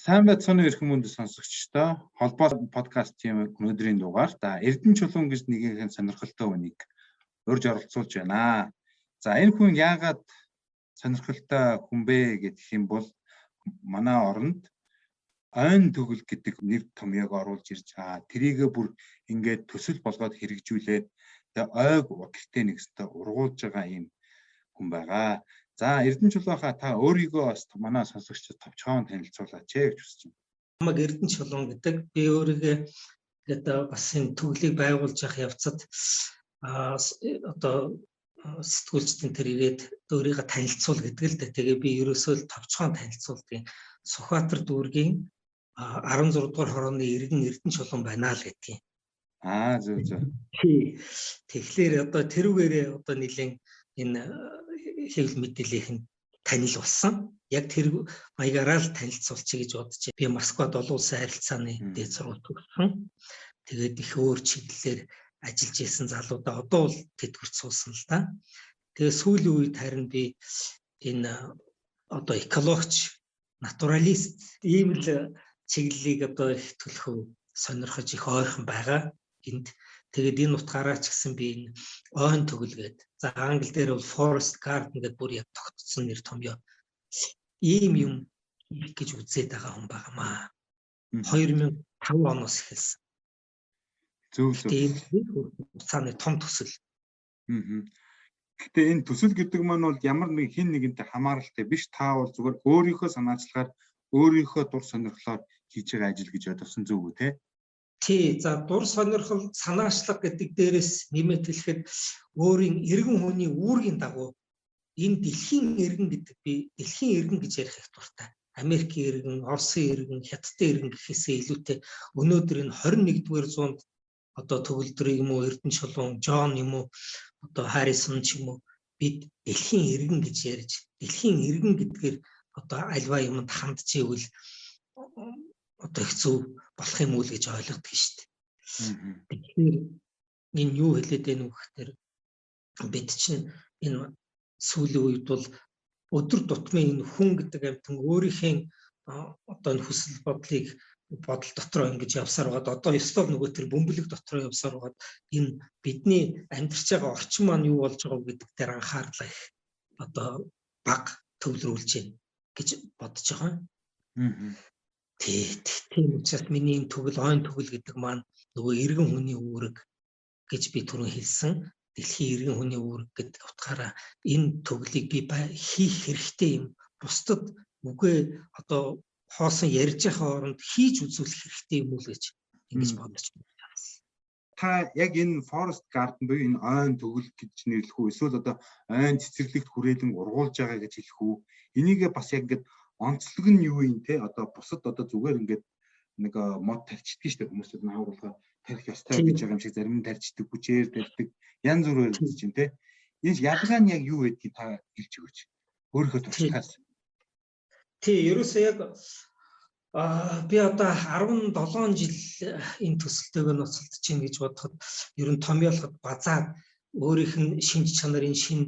Сайн байцгааны эрхэм мөндөд сонсогчдоо холбоо подкастын өнөөдрийн дугаар Эрдэнэ чулуун гэж нэгэн сонирхолтой хүнийг урьж оролцуулж байна. За энэ хүн яагаад сонирхолтой хүн бэ гэх юм бол манай оронд ойн төгөл гэдэг нэр томьёог оруулж ирж тэрийгэ бүр ингээд төсөл болгоод хэрэгжүүлээд ойг гэртээ нэгстэй ургуулж байгаа юм хүн байгаа. За Эрдэнэ чулуунхаа та өөрийгөө бас манай сонсогчдод товчхон танилцуулаач гэж хүсэж байна. Намайг Эрдэнэ чулуун гэдэг. Би өөрийгөө гэдэг бас энэ төглийг байгуулж явах явцад одоо сэтгүүлчдийн тэр ирээд өөрийгөө танилцуул гэдэг л дээ. Тэгээ би ерөөсөө л товчхон танилцуулдаг. Сүхбаатар дүүргийн 16 дугаар хорооны иргэн Эрдэнэ чулуун байна л гэдгийг. Зөв. Тэгэхээр одоо тэрүүгээрээ одоо нэлийн энэ хэвлэл мэдээллийн танил болсон. Яг тэр маягаараа л танилцуулчих гэж бодож байна. Би Москвад олон улсын харилцааны дээд сургууль төгссөн. Тэгээд их өөр чиглэлээр ажиллаж исэн залуудаа одоо бол тэтгэврт суусан л да. Тэгээд сүүлийн үед харин би энэ одоо экологч, натуралист ийм л чиглэлийг одоо их төлөхөв сонирхож их ойрхон байгаа. Тэгээд энэ утгаараа ч гэсэн би энэ ойн төгөл гэдэг. За англи дээр бол forest garden гэдэг бүр яг тогтцсон нэр томьёо. Ийм юм гэж үзээд байгаа хүн байгаамаа. 2005 оноос эхэлсэн. Зөв. Цааны том төсөл. Гэтэ энэ төсөл гэдэг маань бол ямар нэг хин нэгэнтэй хамааралтай биш. Та бол зүгээр өөрийнхөө санаачлагаар өөрийнхөө дур сонирхлоор хийж байгаа ажил гэж бодсон зөв үү те? Тий, за дур сонирхол санаачлага гэдэг дээрээс нэмээд хэлэхэд өөрийн эргэн хүний үүргийн дагуу энэ дэлхийн эргэн гэдэг би дэлхийн эргэн гэж ярих их дуртай. Америкийн эргэн, Оросын эргэн, Хятадын эргэн гэхээсээ илүүтэй өнөөдөр энэ 21-р зуунд одоо төгөлдөр юм уу, Эрдэнэ чулуун, Джон юм уу, одоо Харрисон ч юм уу бид дэлхийн эргэн гэж ярьж дэлхийн эргэн гэдгээр одоо альва юмд хандж ивэл одоо их зөв болох юм уу гэж ойлгодог шүү дээ. Тэгэхээр энэ юу хэлээд байна вэ гэхээр бид чинь энэ сүүлийн үед бол өдөр тутмын энэ хүн гэдэг амьтан өөрийнхөө одоо энэ хүсэл бодлыг бодол дотроо ингэж явсаар байгаа. Одоо ёстой нөгөө тэр бөмбөлөг дотроо явсаар байгаа. Энэ бидний амьдарч байгаа орчин маань юу болж байгааг гэдэг дээр анхаарлаа их одоо баг төвлөрүүлж байна гэж бодож байгаа. Тийм учраас миний энэ төгөл ойн төгөл гэдэг маань нөгөө эргэн хүний үүрэг гэж би түрүүн хэлсэн. Дэлхийн эргэн хүний үүрэг гэдэг утгаараа энэ төглийг би хийх хэрэгтэй юм. Бусдад үгүй одоо хоосон ярьж байгаа оронд хийж үзүүлэх хэрэгтэй юм уу гэж ингэж бодож байна. Та яг энэ forest garden буюу энэ ойн төгөл гэж нэрлэх үү? Эсвэл одоо ойн цэцэрлэгт хүрээлэн ургуулж байгаа гэж хэлэх үү? Энийгээ бас яг ингэж онцлог нь юу юм те? Одоо бусад одоо зүгээр ингээд нэг мод тарьчдаг шүү дээ. Хүмүүсүүд наагуулга тарих ёстой гэж байгаа юм шиг зарим нь тарьчдаг, хүчээр тарьдаг, янз бүрээр хийж чинь те. Энэ ялгаа нь яг юу гэдгийг та хэлж өгөөч. Өөрийнхөө туршлагаас. Тий, ерөөсөө яг би одоо 17 жил энэ төсөлтэйг ноцолдож чинь гэж бодоход ер нь томьёолоход базаад өөрийнх нь шинж чанарын шин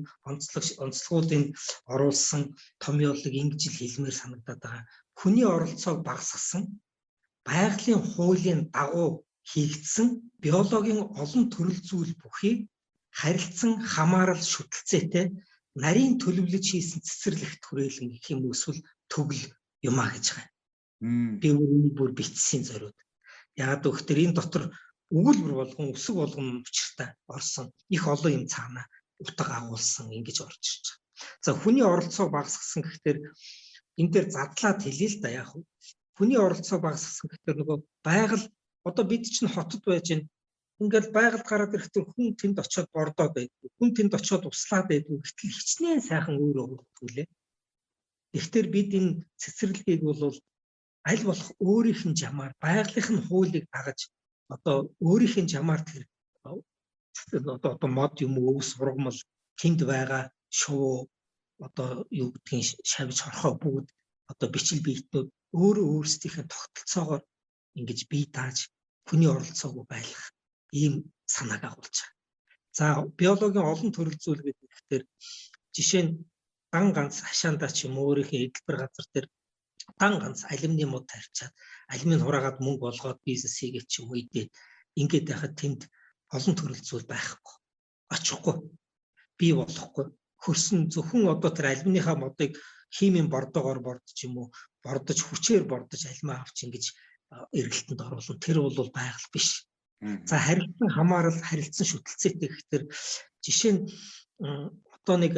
онцлогуудыг оруулсан томьёолыг ингэж л хэлмээр санагдаад байгаа. Хүний оролцоог багасгасан, байгалийн хуулийн дагуу хийгдсэн биологийн олон төрөл зүйл бүхий харилцан хамаарал шүтэлцээтэй нарийн төлөвлөж хийсэн цэцэрлэгт хүрээлэн гэх юм эсвэл төгөл юмаа гэж байгаа. Би үүнийг бүр бичсэн зориуд. Яагаад гэвэл энэ дотор өгүүлбэр болгон өсөг болгон учиртай орсон их олон юм цаана утга агуулсан ингэж орж ирж байгаа. За хүний оролцоог багасгасан гэхээр энэ дээр задлаад хэлээ л да яг. Хүний оролцоог багасгасан гэхээр нөгөө байгаль одоо бид чинь хотод байж байна. Ингээл байгальд гараад ирэхдээ хүн тэнд очиод бордоод байдгүй. Хүн тэнд очиод услаад байдгүй. Гэтэл хичнээн сайхан өөрөө өгдөггүй лээ. Гэхдээ бид энэ цэцэрлэгийг бол аль болох өөрийнх нь жамаар байгалийнх нь хуулийг дагаж одоо өөрийнх нь жамаар тэр одоо мод юм уу өвс ургамал тэнд байгаа шуу одоо юу гэдгийг шавж хорхоо бүгд одоо бичил биетнүүд өөрөө өөрсдийнхээ тогтолцоогоор ингэж бие дааж хүний оролцоог байлгах ийм санааг агуулж байгаа. За биологийн олон төрөл зүйл гэхээр жишээ нь дан ганц хашаандаа ч юм өөрийнхөө эдэлбэр газар дээр дан ганц алюминий мод тарьчаад алюминий хураагаад мөнгө болгоод бизнес хийгээд ч юм уу идээд ингээд байхад тэнд олон төрөл зүйл байхгүй. Очихгүй. Бий болохгүй. Хөрсөн зөвхөн одоо тэр алюминийхаа модыг химийн бордоогоор бордож юм уу бордож хүчээр бордож алюминий авч ингэж эргэлтэнд оруулна. Тэр бол байгаль биш. За харилцан хамаарал харилцан шүтэлцээтэй гэхээр жишээ нь одоо нэг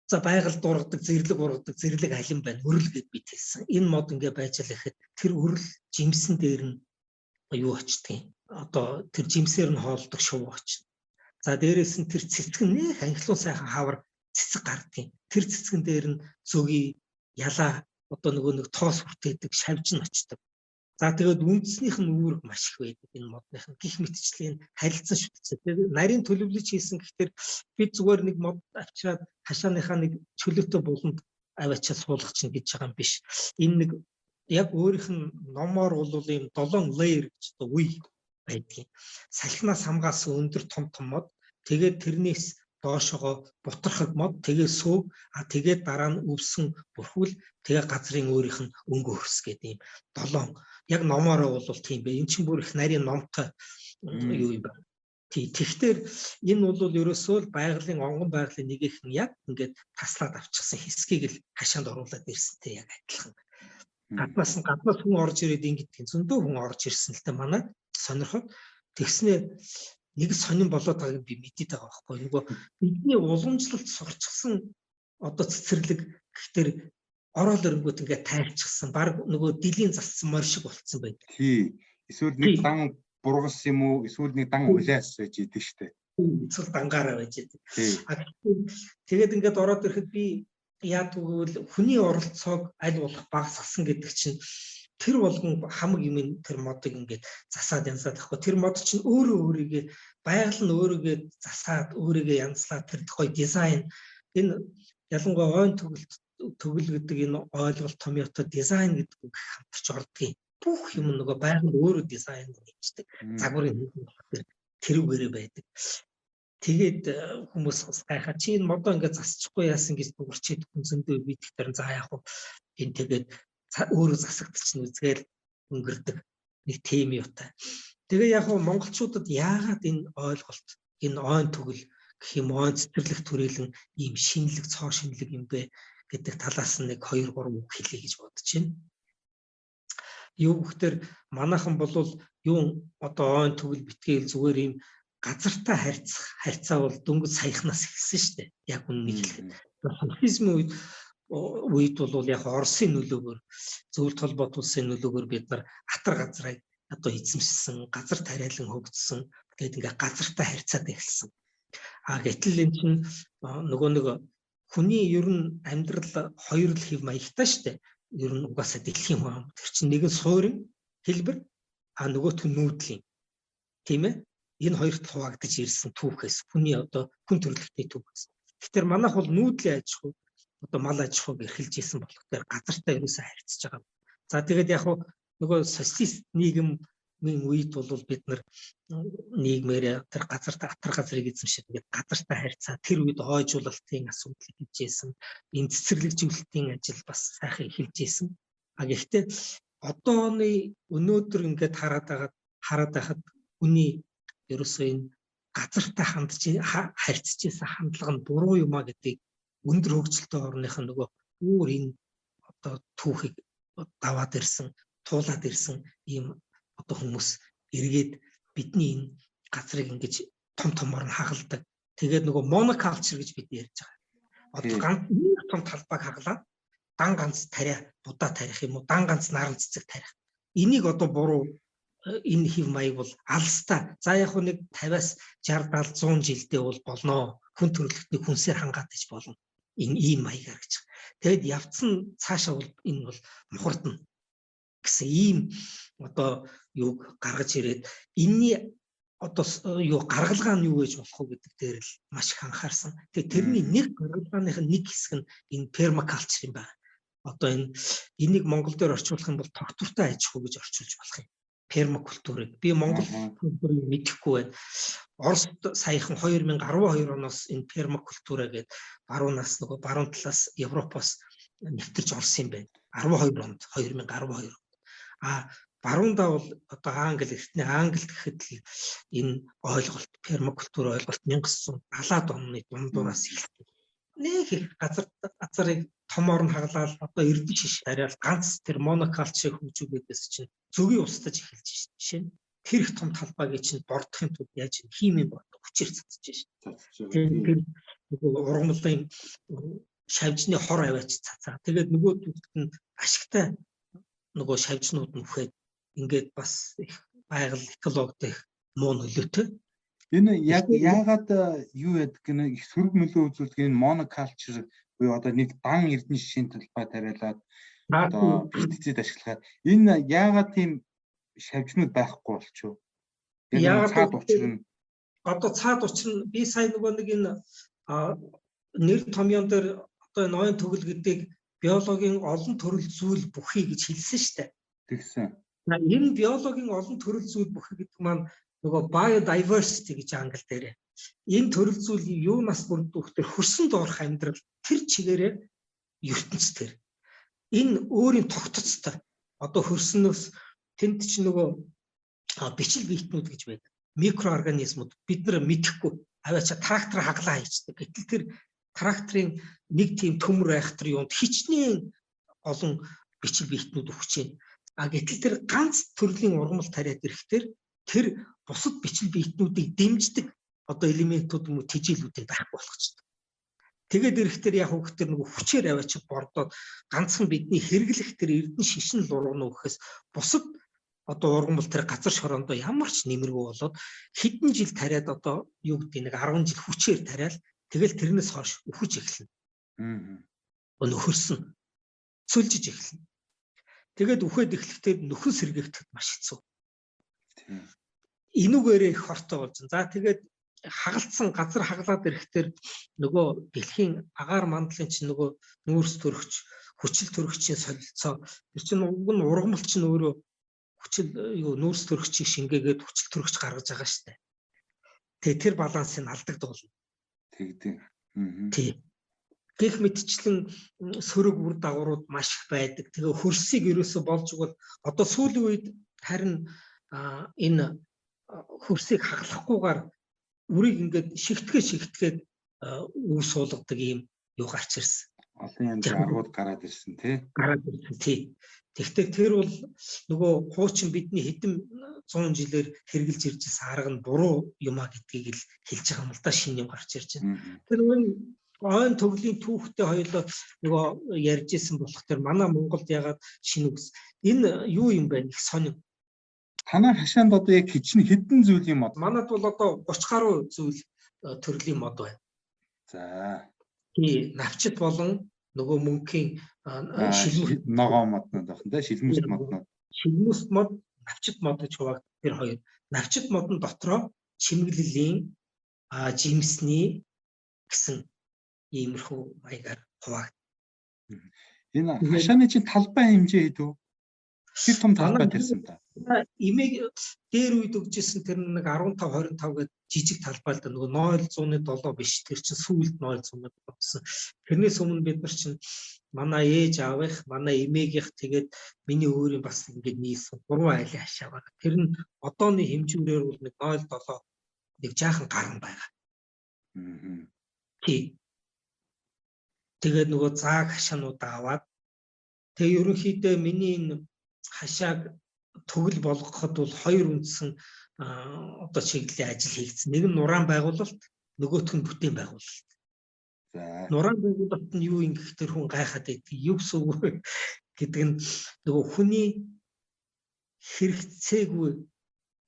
за байгаль дургадаг зэрлэг алим байна. Өрөл гэд бид хэлсэн. Энэ мод ингээ байж л ихэд тэр өрөл жимсэн дээр нь юу очтгийг. Одоо тэр жимсээр нь хоолдог шув очно. За дээрээс нь тэр цэцэг нь анхлуун сайхан хавар цэцэг гардыг. Тэр цэцгэн дээр нь зөгийн ялаа одоо нэг тоос хүртээдэг шавж нь очдог. За тэгээд үндснийх нь үүрэг маш их байдаг энэ модных нь гих мэтчлийн харилцан шүтцээ. Тэгээд нарийн төлөвлөж хийсэн гэхээр бид зүгээр нэг мод авчираад хашааныхаа нэг чөлөөтэй буланд аваачаа суулгах чинь гэж байгаа юм биш. Энэ нэг яг өөрийнх нь номоор бол ийм 7 layer гэж одоо үе байдгийг. Салхинаас хамгаалсан өндөр том мод. Тэгээд тэрнээс доошогоо бутрахаг мод, тэгээд сөөг, тэгээд дараа нь өвсөн бүрхүүл, тэгээд газрын өөрийнх нь өнгө хөрс гэдэг юм 7. Яг номоороо бол тийм бэ. Энд чинь бүр их нарийн номтой юу юм байна. Тэгтэр энэ бол ерөөсөө байгалийн онгон байгалийн нэг их нь яг ингээд таслаад авчихсан хэсгийг л хашаанд оруулаад ирсэнтэй яг адилхан. Гаднаас хүн орж ирээд ингэдэг зөндөө хүн орж ирсэн л та манай сонирхоод тэгснээр нэг сонин болоод байгааг би мэдээд байгаа байхгүй. Нөгөө бидний уламжлалт сурчсан одоо цэцэрлэг гэхдээ ороод ирэнгүүт ингээд тайлчсан. Баг нөгөө дилийн залцсан морь шиг болцсон байдаг. Тий. Эсвэл нэг дан бургас юм уу? Эсвэл нэг дан улаас байж идэг штэ. Эсвэл дангаараа байж идэг. Тэгээд ингээд ороод ирэхэд би яа тэгвэл хүний оролцоог аль болох багасгасан гэдэг чинь тэр болгон хамаг юм тэр модыг ингээд засаад янзаад ахгүй. Тэр мод чинь өөрийгөө байгаль нь өөрийгөө засаад өөрийгөө янзлаад тэр гоё дизайн энэ ялангуяа ойн төгөл гэдэг энэ ойлголт томьёотой дизайн гэдэг үг хамтарч ордгийн бүх юм нөгөө байгаль өөрөө дизайн хийдэг. Загварын тэрүүгээрээ байдаг. Тэгээд хүмүүс гайхаа чи энэ модоо ингээд засчихгүй яасан гэж дуурчээд хүн зөндөө бид тэр за яах вэ энэ тэгээд өөрөө засагдчих нь үзгээл өнгөрдөг нэг тем юутай. Тэгээ яг нь монголчуудад яагаад энэ ойлголт энэ ойн төгөл гэх юм ойн цэцэрлэг төрөлн ийм шинэлэг цоо шинэлэг юм бэ гэдэг талаас нь нэг 2 3 үг хэлье гэж бодож байна. Юу гэхээр манайхан бол юу одоо ойн төгөл битгээл зүгээр ийм газартай харьцаа бол дөнгөж саяхнаас эхэлсэн шүү дээ. Яг үннийг хэлэхэд. Социализмын үед бол яг Оросын нөлөөгөөр зөвлөлт холбоот улсын нөлөөгөөр бид нар атар газрыг одоо эзэмшсэн, газар тариалан хөгжсөн. Тэгээд ингээ газартай харьцаад эхэлсэн. Гэтэл энэ чинь нөгөө нэг хүний ер нь амьдрал хоёр л хэв маягтай шүү дээ. Ер нь угаасаа дэлхийн хүн. Тэр чинь нэг нь суурин хэлбэр, нөгөөх нь нүүдлийн. Тийм ээ? Энэ хоёрт хуваагдаж ирсэн түүхээс хүний одоо хүн төрөлхтний түүхээс. Тэгэхээр манайх бол нүүдлийн аж ахуй одоо мал аж ахуйг эрхэлж исэн болохоор газартай ерөөсөө харьцаж байгаа. За тэгээд яг нөгөө социалист нийгмийн үед бол бид нар нийгмээр тэр газартай атар газрыг эзэмшиж ингээд газартай харьцаа тэр үед хойжуулалтын асуудлыг хийжсэн. Энэ цэцэрлэгжүүлэлтийн ажил бас сайхан эхэлж исэн. Гэхдээ одооны өнөөдөр ингээд хараад байхад хүний ерөөсөө энэ газартай харьцаж исэн хандлага нь буруу юм а гэдгийг өндөр хөгжилтэй орных нь нөгөө өөр энэ одоо түүхийг даваад ирсэн, туулаад ирсэн ийм одоо хүмүүс эргээд бидний энэ газрыг ингэж томор нь хагалдаг. Тэгээд нөгөө монокалчер гэж бид ярьж байгаа. Одоо ганц том талбайг хаглаад дан ганц тариа будаа тарих юм уу, дан ганц наран цэцэг тарих. Энийг одоо буруу энэ хэв маяг бол алстай. За яг нэг 50-аас 60 70 100 жилдээ бол болно. Хүн төрөлхтний хүнсээр хангаад иж болно. Энэ ийм маягаар гэж. Тэгэд явцсан цаашаа бол энэ бол мухардна гэсэн ийм одоо юуг гаргаж ирээд энэний одоо юу гаргалгаа нь юу гэж болох вэ гэдэг дээр л маш их анхаарсан. Тэгээ тэрний нэг гаргалгааных нэг хэсэг нь энэ пермакалчер юм байна. Одоо энийг монгол дээр орчуулах юм бол тогтвортой аж ахуй гэж орчуулж болох юм. Пермакультурыг би монгол культурыг мэдэхгүй байна. Оросд саяхан 2012 оноос энэ пермакультура гэдэг баруунаас нөгөө баруун талаас Европоос нэвтэрч орсон юм байна. 12 онд 2012 онд. Баруундаа бол одоо англи гэхэд л энэ ойлголт пермакультур ойлголт 1970-аад оны дундуураас эхэлсэн. Нэг их газарыг томоор нь хаглаад одоо эрдэнэ шиш тариал ганц тэр монокалчийг хөгжүүлээдээс чинь зөвийг устдаж эхэлж шин. Жишээ нь тэр их том талбайг чинь бордохын тулд яаж химийн бод хүчээр цацж шин. Тэр ургамлын шавжны хор аваач цацаа. Тэгээд нөгөө төвд нь ашигтай нөгөө шавжнууд нь үхээд ингээд бас их байгаль экологид их муу нөлөөтэй. Энэ яагаад юу яадаг гэнэ их сөрөг нөлөө үзүүлдэг энэ монокалчер буюу одоо нэг дан эрдэнэ шишийн талбай тариалаад одоо пестицид ашиглахад энэ яагаад тийм шавжнууд байхгүй болчихв? Яг цаад учир нь одоо цаад учир нь би сая нөгөө нэг энэ нэр томьёон дээр одоо ноён төгөл гэдэг биологийн олон төрөл зүйл бүхий гэж хэлсэн шүү дээ. Тэгсэн. Энэ биологийн олон төрөл зүйл бүхий гэдэг маань нөгөө biodiversity гэж англи дээр. Энэ төрөл зүйл юунаас бүрддэг вэ? Хөрсөнд орох амьдрал тэр чигээрээ ертөнцийн. Энэ өөрийн тогтцтой. Одоо хөрснөөс тэнд чинь нөгөө бичил биетнүүд гэж байдаг. Микроорганизмууд бид нар мэдэхгүй аваачаа трактор хаглаа хийчихдэг. Гэтэл тэр тракторын нэг тийм төмөр айхтар юунд хичнээн олон бичил биетнүүд өгч байна. Гэтэл тэр ганц төрлийн ургамал тариад ирэхээр тэр бусад бичил биетнүүдийг дэмждэг одоо элементүүд юм уу тэжээлүүдийг байхгүй болгочтой. Тэгээд ирэхээр яг хөвгтөр нөгөө хүчээр аваач бордоод ганцхан бидний хэрэглэх тэр эрдэнэ шишин лурган өгөхөөс бусад одоо ургамал тэр газар шороондоо ямар ч нэмэргүй болоод хэдэн жил тариад одоо юу гэдэг нэг 10 жил хүчээр тариал тэгэл тэрнээс хойш өхөж эхэлнэ. Нөхөрсөн. Цөлжиж эхэлнэ. Тэгээд үхээд эхлэхдээ нөхөн сэргээгдэхэд маш хэцүү. Энүүгээрээ их хортой болж байна. За тэгээд хагалцсан газар хаглаад ирэхээр нөгөө дэлхийн агаар мандлын чинь нөгөө нүүрс төрөгч, хүчил төрөгчийн солилцоо тэр чинь уг нь ургамал чинь өөрөө хүчил нүүрс төрөгчийг шингээгээд хүчил төрөгч гаргаж байгаа шүү дээ. Тэгээ тэр балансыг алдагдуулна. Тэгдэг. Тий. Гэх мэтчлэн сөрөг үр дагаврууд маш их байдаг. Тэгээ хөрсийг ерөөсө болж игэл одоо сүүлийн үед харин энэ хөрсийг хаглахгүйгээр үрийг ингээд шигтгээд үр суулгадаг юм юу гарч ирсэн. Олон янзын аргууд гараад ирсэн тий. Гараад ирсэн тий. Тэгвэл тэр бол нөгөө хуучин бидний хэдэн 100 жилээр хэрглэж ирж байсан арга нь буруу юм а гэдгийг л хэлж байгаа юм л да, шинэ юм гарч ирж байна. Тэр ойн төглийн түүхтэй хоёулаа нөгөө ярьж исэн болох тэр манай Монголд ягаад шинэ үгс энэ юу юм бэ? Их сонин. Танай хашаанд одоо яг хэдэн зүйл юм одоо? Манад бол одоо 30 гаруй зүйл төрлийн мод байна. За. Тий, навчит болон нөгөө мөнхийн шилмүст ногоо моднууд байна те, шилмүст моднууд. Шилмүст мод, навчит мод гэж хуваагддаг тэр хоёр. Навчит мод нь дотроо чимэглэлийн жимсний гэсэн иймэрхүү маягаар хуваагддаг. Энэ хашааны чинь талбай хэмжээ хэдв? Тэр том талбай тэрсэн та. Имийг дээр үед өгжсэн тэр нэг 15 25 гэдэг жижиг талбай л да, нөгөө 0.7 биш, тэр чинь сүүлд 0.7 болсон. Тэрнээс өмнө бид нар чинь манай ээж аавынх, манай эмээгийнх тэгээд миний өөрийн бас ингээд нийлсэн 3 айлын хашаа байна. Тэр нь одооны хэмжүүрээр бол нэг 0.7 нэг жаахан гарan байгаа. Тий. Тэгээд нөгөө зааг хашаанууд аваад тэгээ ерөнхийдөө миний энэ хашааг төгөл болгоход бол хоёр үндсэн одоо чиглэлийн ажил хийгдсэн. Нэг нь нураан байгуулалт, нөгөөх нь бүтээн байгуулалт. За. Нураан байгуулалт нь юу юм гэхээр хүн гайхаад байдаг. Юу гэсэн үг вэ гэдэг нь нөгөө хүний хэрэгцээгүй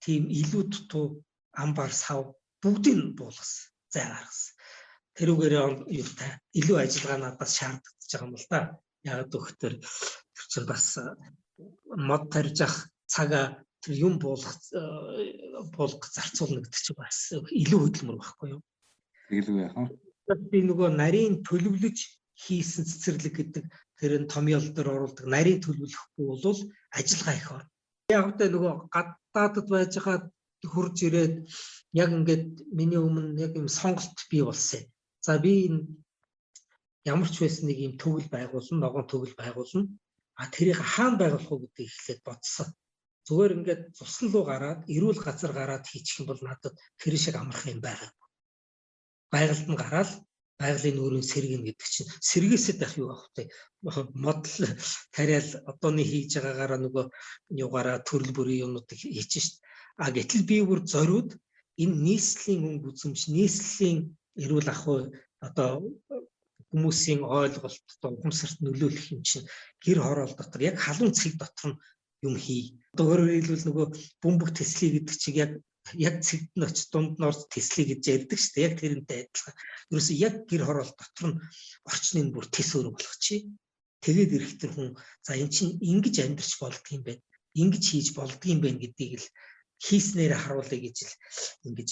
тийм илүү дутуу амбар сав бүгдийг буулгасан. Зай гаргасан. Тэрүүгээр юу та илүү ажиллагаа надаас шаардлагатай байгаа юм л да. Яг өгөхтөр тэр чинь бас мод тарьж ах цагаа тэр юм буулгах зарцуулна гэдэг чинь бас илүү хөдөлмөр байхгүй юу? Илүү яах вэ? Би нөгөө нарийн төлөвлөж хийсэн цэцэрлэг гэдэг тэр нь томьёол дээр оруулдаг нарийн төлөвлөхгүй бол ажиллагаа их орно. Яг үедээ нөгөө гадаадд байж байгаа хурж ирээд яг ингээд миний өмнө яг юм сонголт бий болсон. За би энэ ямар ч байсан нэг юм төгөл байгуулна, ногоон төгөл байгуулна. А тэрийг хаана байгуулах вэ гэдгийг эхлээд бодсон. Зүгээр ингээд цусан руу гараад, эрүүл газар гараад хийчих юм бол надад тэр шиг амарх юм байгаа. Байгальд нь гараад байгалийн өөрийн сэргэн гэдэг чинь сэргээсэд байх юу авах вэ? Модл тариал одооны хийж байгаагаараа нөгөө юугаараа төрөл бүрийн юмнуудыг хийж шít. А гэтэл би бүр зориуд энэ нийслэлийн өнгө үзэмж, нийслэлийн эрүүл ахуй одоо хүмүүсийн ойлголт, ухамсарт нөлөөлөх юм чинь гэр хороол дотор яг халуун цэг дотор нь юм хий. Одоо өөрөөр хэлбэл нөгөө бөмбөг тэслий гэдэг чиг яг цэгт нь очиж дунд нь орж тэслий гэж ярьдаг шүү дээ. Яг тэрнтэй адилхан. Ерөөсөө яг гэр хороол дотор нь орчныг бүр тэс өөр болгочихъя. Тэгээд ирэхтэр хүн за эн чинь ингэж амьдрч болдгийм байх. Ингэж хийж болдгийм байх гэдгийг л хийснээр харуулъя гэж л ингэж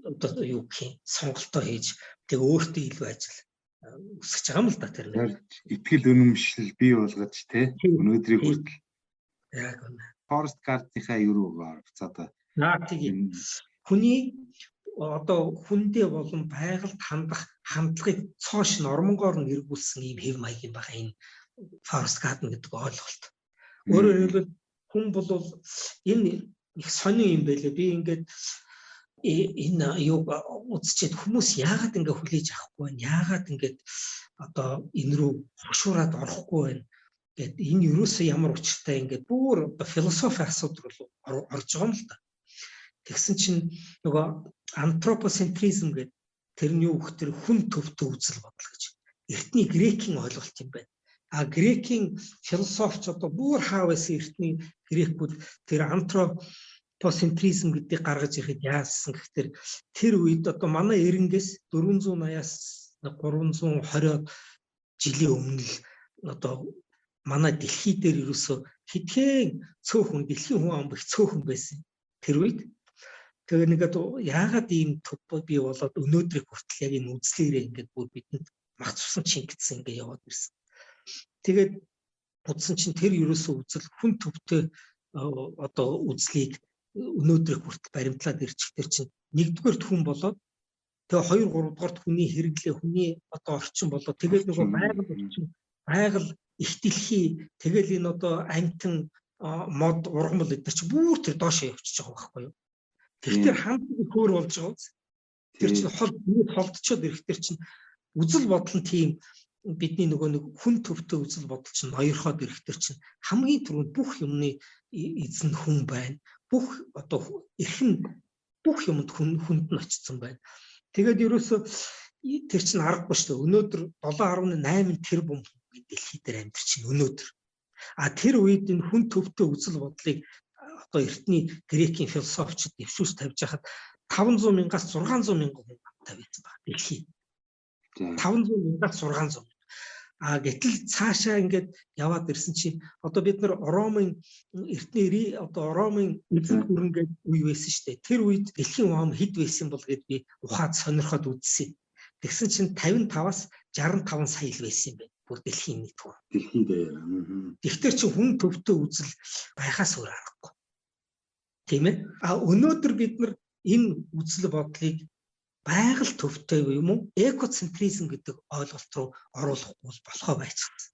одоо юу гэх юм сонголтоо хийж тэг өөртөө илүү ажил үсгэж байгаа юм л да тэр нэг. Итгэл үнэмшил бий болгож те өнөөдрийг хүртэл. Яг үнэ. Forest Guard-ийнхаа юу руугаар буцаад тийм хүний одоо хүндээ болон байгальд хандах хандлагыг цоош нормонгоор нь эргүүлсэн ийм хэв маягийн байгаа энэ Forest Garden гэдэг ойлголт. Өөрөөр хэлбэл хүн бол энэ их сони юм байлээ. Би ингээд энэ юг үзчихэд хүмүүс яагаад ингээ хүлээж авахгүй вэ? Яагаад ингээд одоо энэ рүү хошуураад орохгүй вэ? Гэт энэ юусоо ямар учиртай ингээд бүр философи асуудал руу орж байгаа юм л да. Тэгсэн чинь нөгөө антропоцентризм гэдэг тэрний үг тэр хүн төвтэй үзэл бодол гэж. Эртний грекийн ойлголт юм байна. А грекийн философч одоо бүр хааваас эртний грекүүд тэр антропоцентризм гэдгийг гаргаж ирэхэд яасан гэхээр тэр үед одоо манай эрэнгээс 480-аас 320 жилийн өмнө л одоо манай дэлхий дээр ерөөсө хэдхэн цөөхөн дэлхийн хүн ам их цөөхөн байсан. Тэр үед тэгээ нэг яагаад ийм төв бий болоод өнөөдрийг хүртэл яг энэ үзлээрээ ингээд бүр бидэнд мах цусан чингдсэн ингээд яваад ирсэн. Тэгээд утсан чинь тэр ерөөсөө үзэл хүн төвтэй одоо үзлийг өнөөдрийг хүртэл баримтлаад ирчих тэр чинь нэгдүгээрт хүн болоод тэгээ 2 3 дугаарт хүний хэрэглээ хүний одоо орчин болоод тэгээд нөгөө байгаль орчин байгаль их дэлхий тэгэл энэ одоо амтэн мод ургамал эдгээр чи бүр тэр доошоо явчихж байгаа байхгүй юу. Тэгэхээр хандлага хөөр болж байгаа үз. Тэр чинь холдчиход ирэхтэр чинь үзэл бодол нь тийм бидний нөгөө нэг хүн төвтэй үзэл бодол чинь ноёрхоод ирэхтэр чинь хамгийн түрүүнд бүх юмны эзэн хүн байна. Бүх одоо эрхэн бүх юмд хүнд нь очсон байна. Тэгээд ерөөсө тэр чинь аргагүй шүү дээ. Өнөөдөр 7.8 тэрбум дэлхий дээр амьдарч чинь өнөөдөр. А тэр үед энэ хүн төвтэй үзэл бодлыг одоо эртний грекийн философчид дэвшүүлж тавьж хахад 500,000-аас 600,000 хүн тавьсан баг дэлхий. 500,000-аас 600,000. А гэтэл цаашаа ингээд яваад ирсэн чинь одоо бид нар Ромын эртний одоо Ромын эзэн хөрөнгө үе байсан шүү дээ. Тэр үед дэлхийн ном хэд байсан бол гэд би ухаад сонирхоод үзсэн. Тэгсэн чинь 55-аас 65 сая л байсан юм байна. Бүр дэлхийн нийт хүн. Дэлхий дээр. Тэгтэр чи хүн төвтэй үзэл байхаас өөр аргагүй. Тийм ээ. А өнөөдөр бид нар энэ үзэл бодлыг байгаль төвтэй юм уу экоцентризм гэдэг ойлголт руу оруулахгүй болохоо байцгаасан.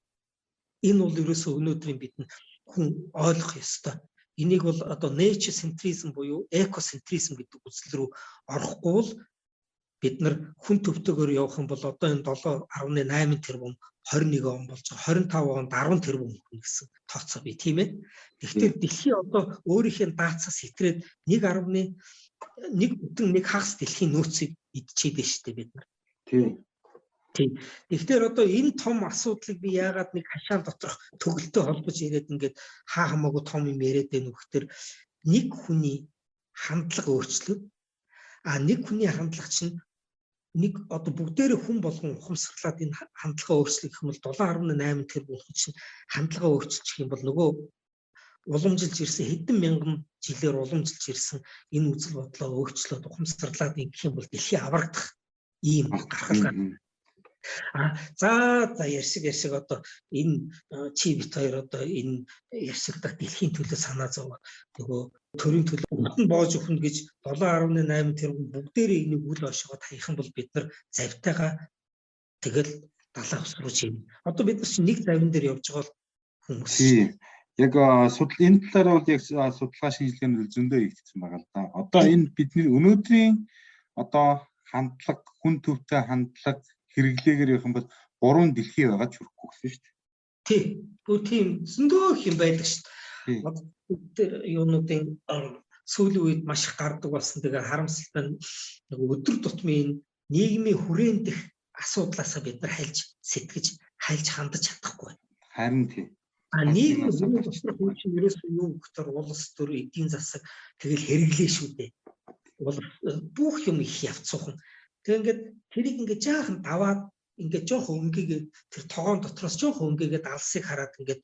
Энэ бол ерөөсөө өнөөдрийн бидний хүн ойлгох ёстой. Энийг бол одоо nature centrism буюу экоцентризм гэдэг үзэл рүү орохгүй бол бид нар хүн төвтэйгээр явах юм бол одоо энэ 7.8 тэрбум 21 он болж байгаа 25 онд 10 тэрбум хүн гэсэн тооцоо бий тийм ээ. Тэгэхээр дэлхий одоо өөрийнхөө даацаас хэтрээд 1.1 бүтэн 1 хагас дэлхийн нөөцийг идчихэд шүү дээ бид нар. Тийм. Тэгэхээр одоо энэ том асуудлыг би яагаад нэг хашаал доторх төгөлтэй холбож ирээд ингээд хаа хамаагүй том юм яриад байна вэ гэхээр нэг хүний хандлага өөрчлөлт нэг хүний хандлага чинь нэг одоо бүгдээрээ хүн болгон ухамсарлаад энэ хандлагаа өөрчлөх юм бол 7.8 тэрбум хүн чинь хандлагаа өөрчилчих юм бол нөгөө уламжилж ирсэн хэдэн мянган жилээр уламжилж ирсэн энэ үзэл бодлоо өөрчлөөд ухамсарлаад ингэх юм бол дэлхий аврагдах ийм гаргалгаа. За ярьсаг одоо энэ чи бит хоёр одоо энэ ярьсагдаг дэлхийн төлөө санаа зовоод нөгөө төрийн төлөө бүгд нь боож өгнө гэж 7.8 тэрбум бүгдээрээ энийг үл ошгоод хаях юм бол бид нар завтайгаа тэгэл далаа усрууж юм. Одоо бид нар чинь нэг завин дээр явж байгаа хүмүүс. Тийм. Яг энэ талаараа бол яг судалгаа шинжилгээнүүд зөндөө хийгдсэн байгаа л да. Одоо энэ бидний өнөөдрийн одоо хандлага, хүн төвтэй хандлага хэрэглээгээр явах юм бол 3 дэлхий байгаа ч хүрэхгүй гэсэн шүү дээ. Тийм. Бүр тийм зөндөө их юм байдаг шүү Тийм. дээ. Тэр юунуудын сүүлийн үед маш их гардаг болсон. Тэгээ харамсалтай нэг өдөр тутмын нийгмийн хүрээнд их асуудлаасаа бид нар хайлж хандаж чадахгүй. Харин тийм. Нийгмийн хүрээнд тусрах хүн чинь ерөөсөө юу гэхээр улс төр эдийн засаг тэгэл хэрэглээ шүү дээ. Бүх юм их явцуухан. Тэгээ ингээд тэрийг ингээд жаахан даваад ингээд жоохон өнгөгээд тэр тогоон дотроос жоохон өнгөгээд алсыг хараад ингээд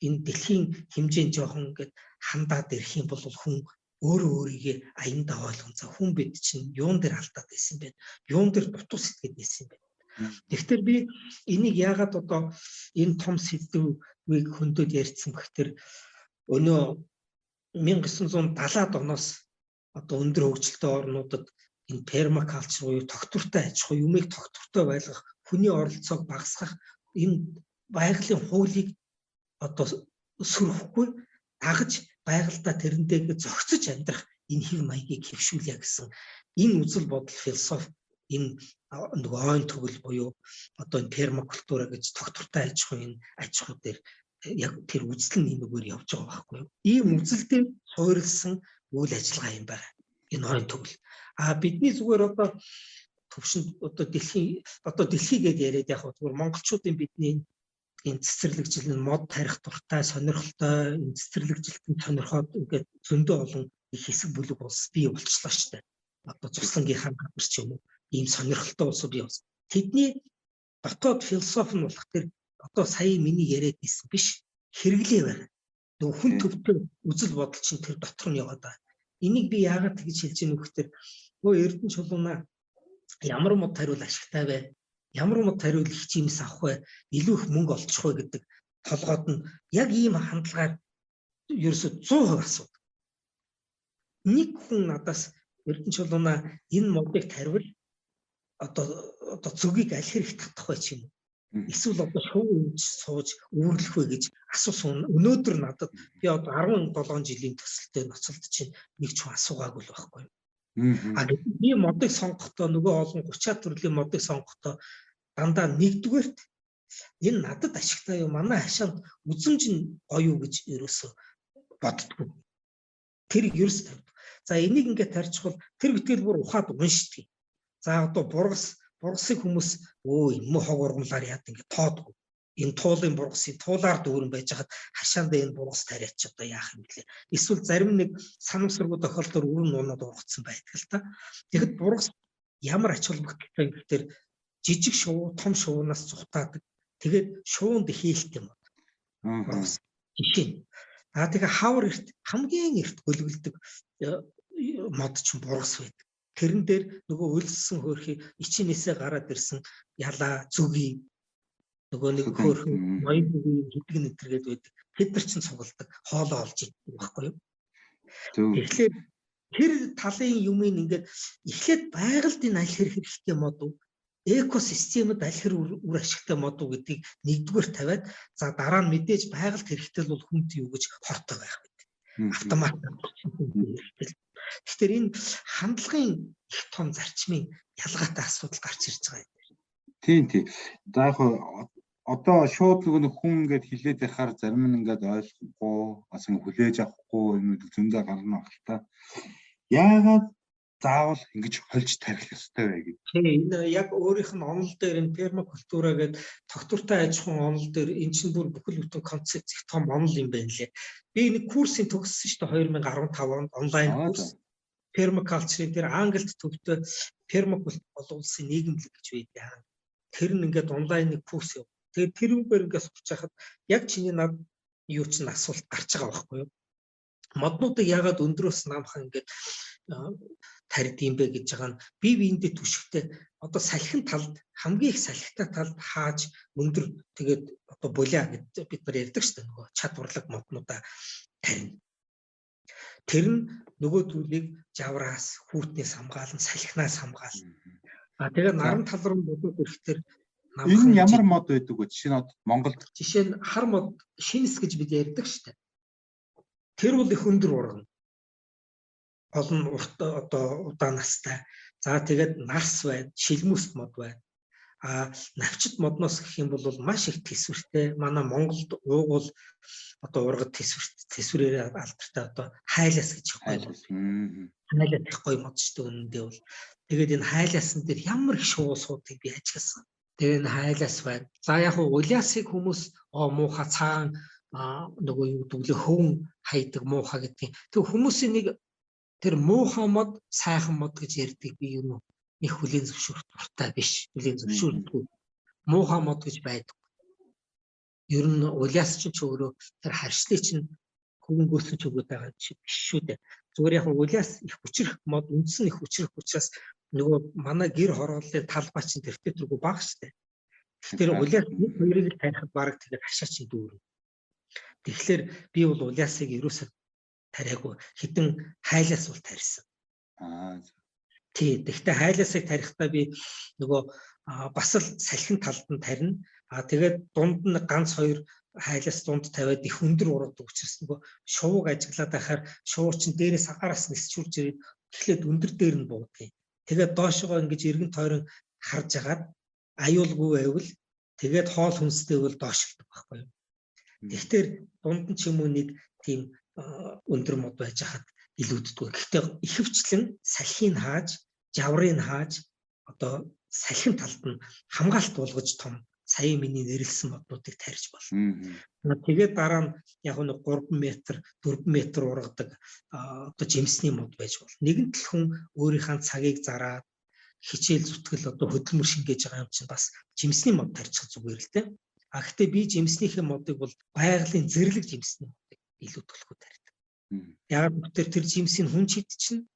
энэ дэлхийн хэмжээнд жоохон ингээд хандаад ирэх юм бол хүн өөрөө өөрийгөө аяндаа ойлгон. За хүн бид чинь юун дээр алдаад байсан бэ? Юун дээр дутуу сэтгэд байсан бэ? Тэгэхээр би энийг яагаад одоо энэ том сэдвийг хөндөд ярьсан гэхээр өнөө 1970-аад оноос одоо өндөр хөгжилтэй орнуудад энэ пермакалчер буюу тогтвортой аж ахуй юмыг тогтвортой байлгах, хүний оролцоог багасгах энэ байгалийн хуулийг одоо сөрөхгүй дагаж байгальдаа тэрэндээ зохицож амьдрах энэ хэв маягийг хэвшүүлье гэсэн энэ үзэл бодол философи энэ нөгөө ойн төгөл буюу одоо энэ пермакультура гэж тогтвортой аж ахуй дээр яг тэр үзэл нь энэгээр явж байгаа байхгүй юу? Ийм үзэлтэй суурилсан үйл ажиллагаа юм байна. Энэ ойн төгөл. Бидний зүгээр одоо төвшөнд одоо дэлхий гэдээ яриад яг зүгээр монголчуудын бидний энэ цэцэрлэгжил нь мод тарих дуртай, сонирхолтой, энэ цэцэрлэгжилтэн сонирхоод ингээд зөндөө олон их хэсэг бүлэг улс бий болчихлоо шүү дээ. Одоо цуслангийнхаа газар ч юм уу ийм сонирхолтой улсууд бий болсон. Тэдний дотоод философи нь болох тэр одоо сая миний яриад байсан биш хэрэглээ байна. Нөгөө хүн төвтэй үзэл бодол чинь тэр дотор нь яваад байна. Энийг би яагаад тэгж хэлж ийм нөхдөр нөгөө Эрдэнэ чулуунаа ямар мод тариул ашигтай вэ? Ямар мод тариул их чимээс авах вэ? Илүү их мөнгө олчих вэ гэдэг толгойд нь яг ийм хандлагаар ерөөсө 100% асуудаг. Нэг хүн надаас Эрдэнэ чулуунаа энэ модыг тариул одоо зүгийг аль хэрэг татах вэ ч юм уу? Эсвэл одоо шоу сууж үүрлэх вэ гэж асуусан. Өнөөдөр надад би одоо 17 жилийн төсөлтэй ноцолд чинь нэг ч асуугаагүй л байхгүй юу? Би модыг сонгохдоо нөгөө олон 30 төрлийн модыг сонгохдоо дандаа нэгдүгээрт энэ надад ашигтай юу? Манай хашаанд үзэмж нь гоё юу гэж ерөөсө боддгоо. Тэр ерөөс тавьдаг. За энийг ингээд тарьчихвал тэр битгэл бүр ухаад уншдаг. За одоо бургасыг хүмүүс энэ хог ургамлаар яад ингээд тоодгүй. Энэ туулын бургасыг туулаар дүүрэн байж хаад хашаанда энэ бургас тариач одоо яах юм блэ? Эсвэл зарим нэг санамсаргуу тохиолдолд өрн унаад ургацсан байдаг л та. Тэгэхэд бургас ямар ач холбогдолтой гэхээр жижиг шувуу том шувуунаас цухтаадаг. Тэгээд шуунд хийлт юм. Бургас жишээ. Тэгээ хавар эрт хамгийн эрт гөлгөлдөг мод ч бургас байдаг. Тэрэн дээр нөгөө өлссөн хөөрхий ичинээсээ гараад ирсэн ялаа зүгий нөгөө нэг хөөрхөн ноён зүгий гэдэг нэтэргээд байдаг. Тэд нар чинь цугладаг, хоолоо олж идэх байхгүй юу? Тэгэхээр тэр талын юмыг ингээд эхлээд байгальдын аль хэрэг хэрэгтэй мод уу, экосистемд аль хэрэг үр ашигтай мод уу гэдгийг нэгдүгээр тавиад за дараа нь мэдээж байгальд хэрэгтэй бол хүнд юу гэж хортой байх гэдэг. Автомат хэрэгтэй. Тэгэхээр энэ хандлагын их том зарчмын ялгаатай асуудал гарч ирж байгаа юм. Тийм. За яг одоо шууд нэг хүн ингээд хилээд байхаар зарим нь ингээд ойлгохгүй, бас хүлээж авахгүй юм зөндөө гарна баг л та. Яагаад заавал ингэж хольж тарих ёстой вэ гэж. Тийм энэ яг өөрийнх нь онол дээр энэ пермакультура гэдэг тогтвортой аж ахуйн онол дээр эн чинь бүр бүхэл бүтэн концепц их том онол юм байна лээ. Би нэг курсыг төгссөн шүү дээ 2015 онд онлайн курс. Пермакалчрын дээр Англид төвтэй пермакульт улсын нийгэмлэг гэж байдаг. Тэр нь ингээд онлайн нэг курс яв. Тэгээд тэрүүгээр ингээд сурч хахад яг чиний над юу ч н асуулт гарч байгаа байхгүй юу? Моднуудыг яагаад өндрөөс намхан ингээд тарьд юм бэ гэж байгаа нь бие биендээ түшигтэй одоо салхин талд хамгийн их салхитай талд хааж өндөр тэгээд одоо булаа гэж бид нар ярьдаг шүү дээ нөгөө чадварлаг моднуудаа тарина. Тэр нь нөгөө зүйлийг жавраас хүүтнээс хамгаалan салхинаас хамгаална. Тэгээд наран тал руу бодоод ирэхээр Энэ ямар мод байдаг вэ? Жишээ нь Монголд жишээ нь хар мод шинэс гэж бид ярьдаг шүү дээ. Тэр бол их өндөр ургана. Олон урт одоо удаан настай. За тэгээд нарс байна, шилмүст мод байна. Навчит модноос гэх юм бол маш их тэсвэртэй. Манай Монголд уугуул одоо ургад тэсвэрээр алдартай одоо хайлас гэж хайлас. Хайлас их гоё мод шүү дээ үнэндээ бол. Тэгээд энэ хайлаасан дээр ямар их шуу суудгийг би ажигласан. Тэгээд энэ хайлас байна. За яг хуу улиасыг хүмүүс муухай цаан нөгөө юу гэдэг лээ хөвөн хайдаг муухай гэдэг. Тэг хүмүүсийн нэг тэр муухай мод, сайхан мод гэж ярьдаг би юу нэг хүлийн зөвшөөрөлттэй биш. Хүлийн зөвшөөрөлтгүй муухай мод гэж байдаг. Ер нь улиас ч өөрөө тэр харьшлыг чинь хөвөнгөөсөн ч өгöd байгаа биш шүү дээ. Зүгээр яг улиас их хүчрэх мод, үндсэн их хүчрэх учраас нөгөө манай гэр хорооллын талбай чинь тэртээ тэргүй бага шүү дээ. Тэгэхээр улиас нэг хоёрыг л тарихад бараг тэгээд хашаа чинь дүүрнэ. Тэгэхээр би бол улиасыг ерөөсөө тариагүй хідэн хайлаас бол тарьсан. Тий, тэгтээ хайлаасыг тарихдаа би нөгөө бас л салхин талд нь тарина. Тэгээд дунд нь ганц хоёр хайлаас дунд тавиад их өндөр ургадаг учраас нөгөө шувууг ажиглаад байхаар шувуу чинь дээрээс агаараас нисчүүлж ирээд эхлээд өндөр дээр нь буудгийг. Тэгээд доошогоо ингэж эргэн тойрон харж агаад аюулгүй байвал тэгээд хоол хүнстэй бол доошигдох байхгүй юу. Тэгэхээр дунд нь ч юм уу нэг тийм өндөр мод байж хаад илүүддэггүй. Гэхдээ ихэвчлэн салхийг хааж, жаврыг хааж одоо салхин талд нь хамгаалт болгож том сая миний нэрлсэн моднуудыг тарьж болно. Тэгээд дараа нь яг нэг 3 м, 4 м ургадаг одоо жимсний мод байж болно. Нэгэн тэл хүн өөрийнхөө цагийг зараад хичээл зүтгэл одоо хөдөлмөр шингээж байгаа юм чинь бас жимсний мод тарьчих зүгээр л дээ. Гэхдээ би жимснийхээ модыг бол байгалийн зэрлэг жимсний модыг илүү төлхөө тарьдаг. Яг тэр жимсийн хүн чид чинь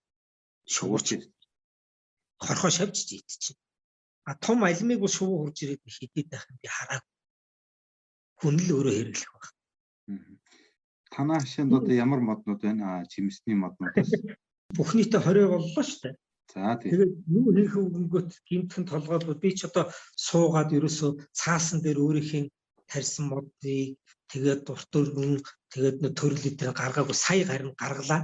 шуурч хорхоо шавж ид чинь. Том алимыг бол шувуу хурж ирээд хидэд байх юм би хараа. Хүн л өөрөө хэрэглэх баг. Танаа хашаанд одоо ямар моднууд байна? Жимсний моднуудаас бүх нийтээ 20 боллоо шүү дээ. За тэгээд юу хийх өнгөт гинтхэн толгойлбол би ч одоо суугаад ерөөсөө цаасан дээр өөрийнхөө тарьсан модыг тэгээд дурт өргөн тэгээд нөө төрлөдөө гаргаагүй сая гарна гаргалаа.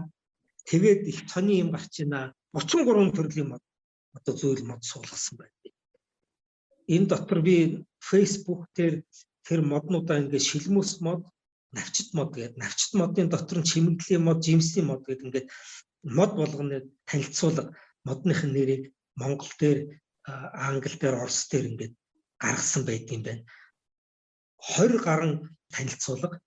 Тэгээд их тоны юм гарч ийна 33 төрлийн мод одоо зөөл мод суулгасан байна. Энэ дотор би Facebook дээр тэр моднуудаа ингээд шилмүс мод, навчит мод гэдэг. Навчит модын дотор нь чимэгдлийн мод, жимсний мод гэдэг ингээд мод болгоно танилцуулга модныхын нэрийг Монгол дээр, Англи дээр, Орос дээр ингээд гаргасан байт юм байна. 20 гаруй танилцуулга.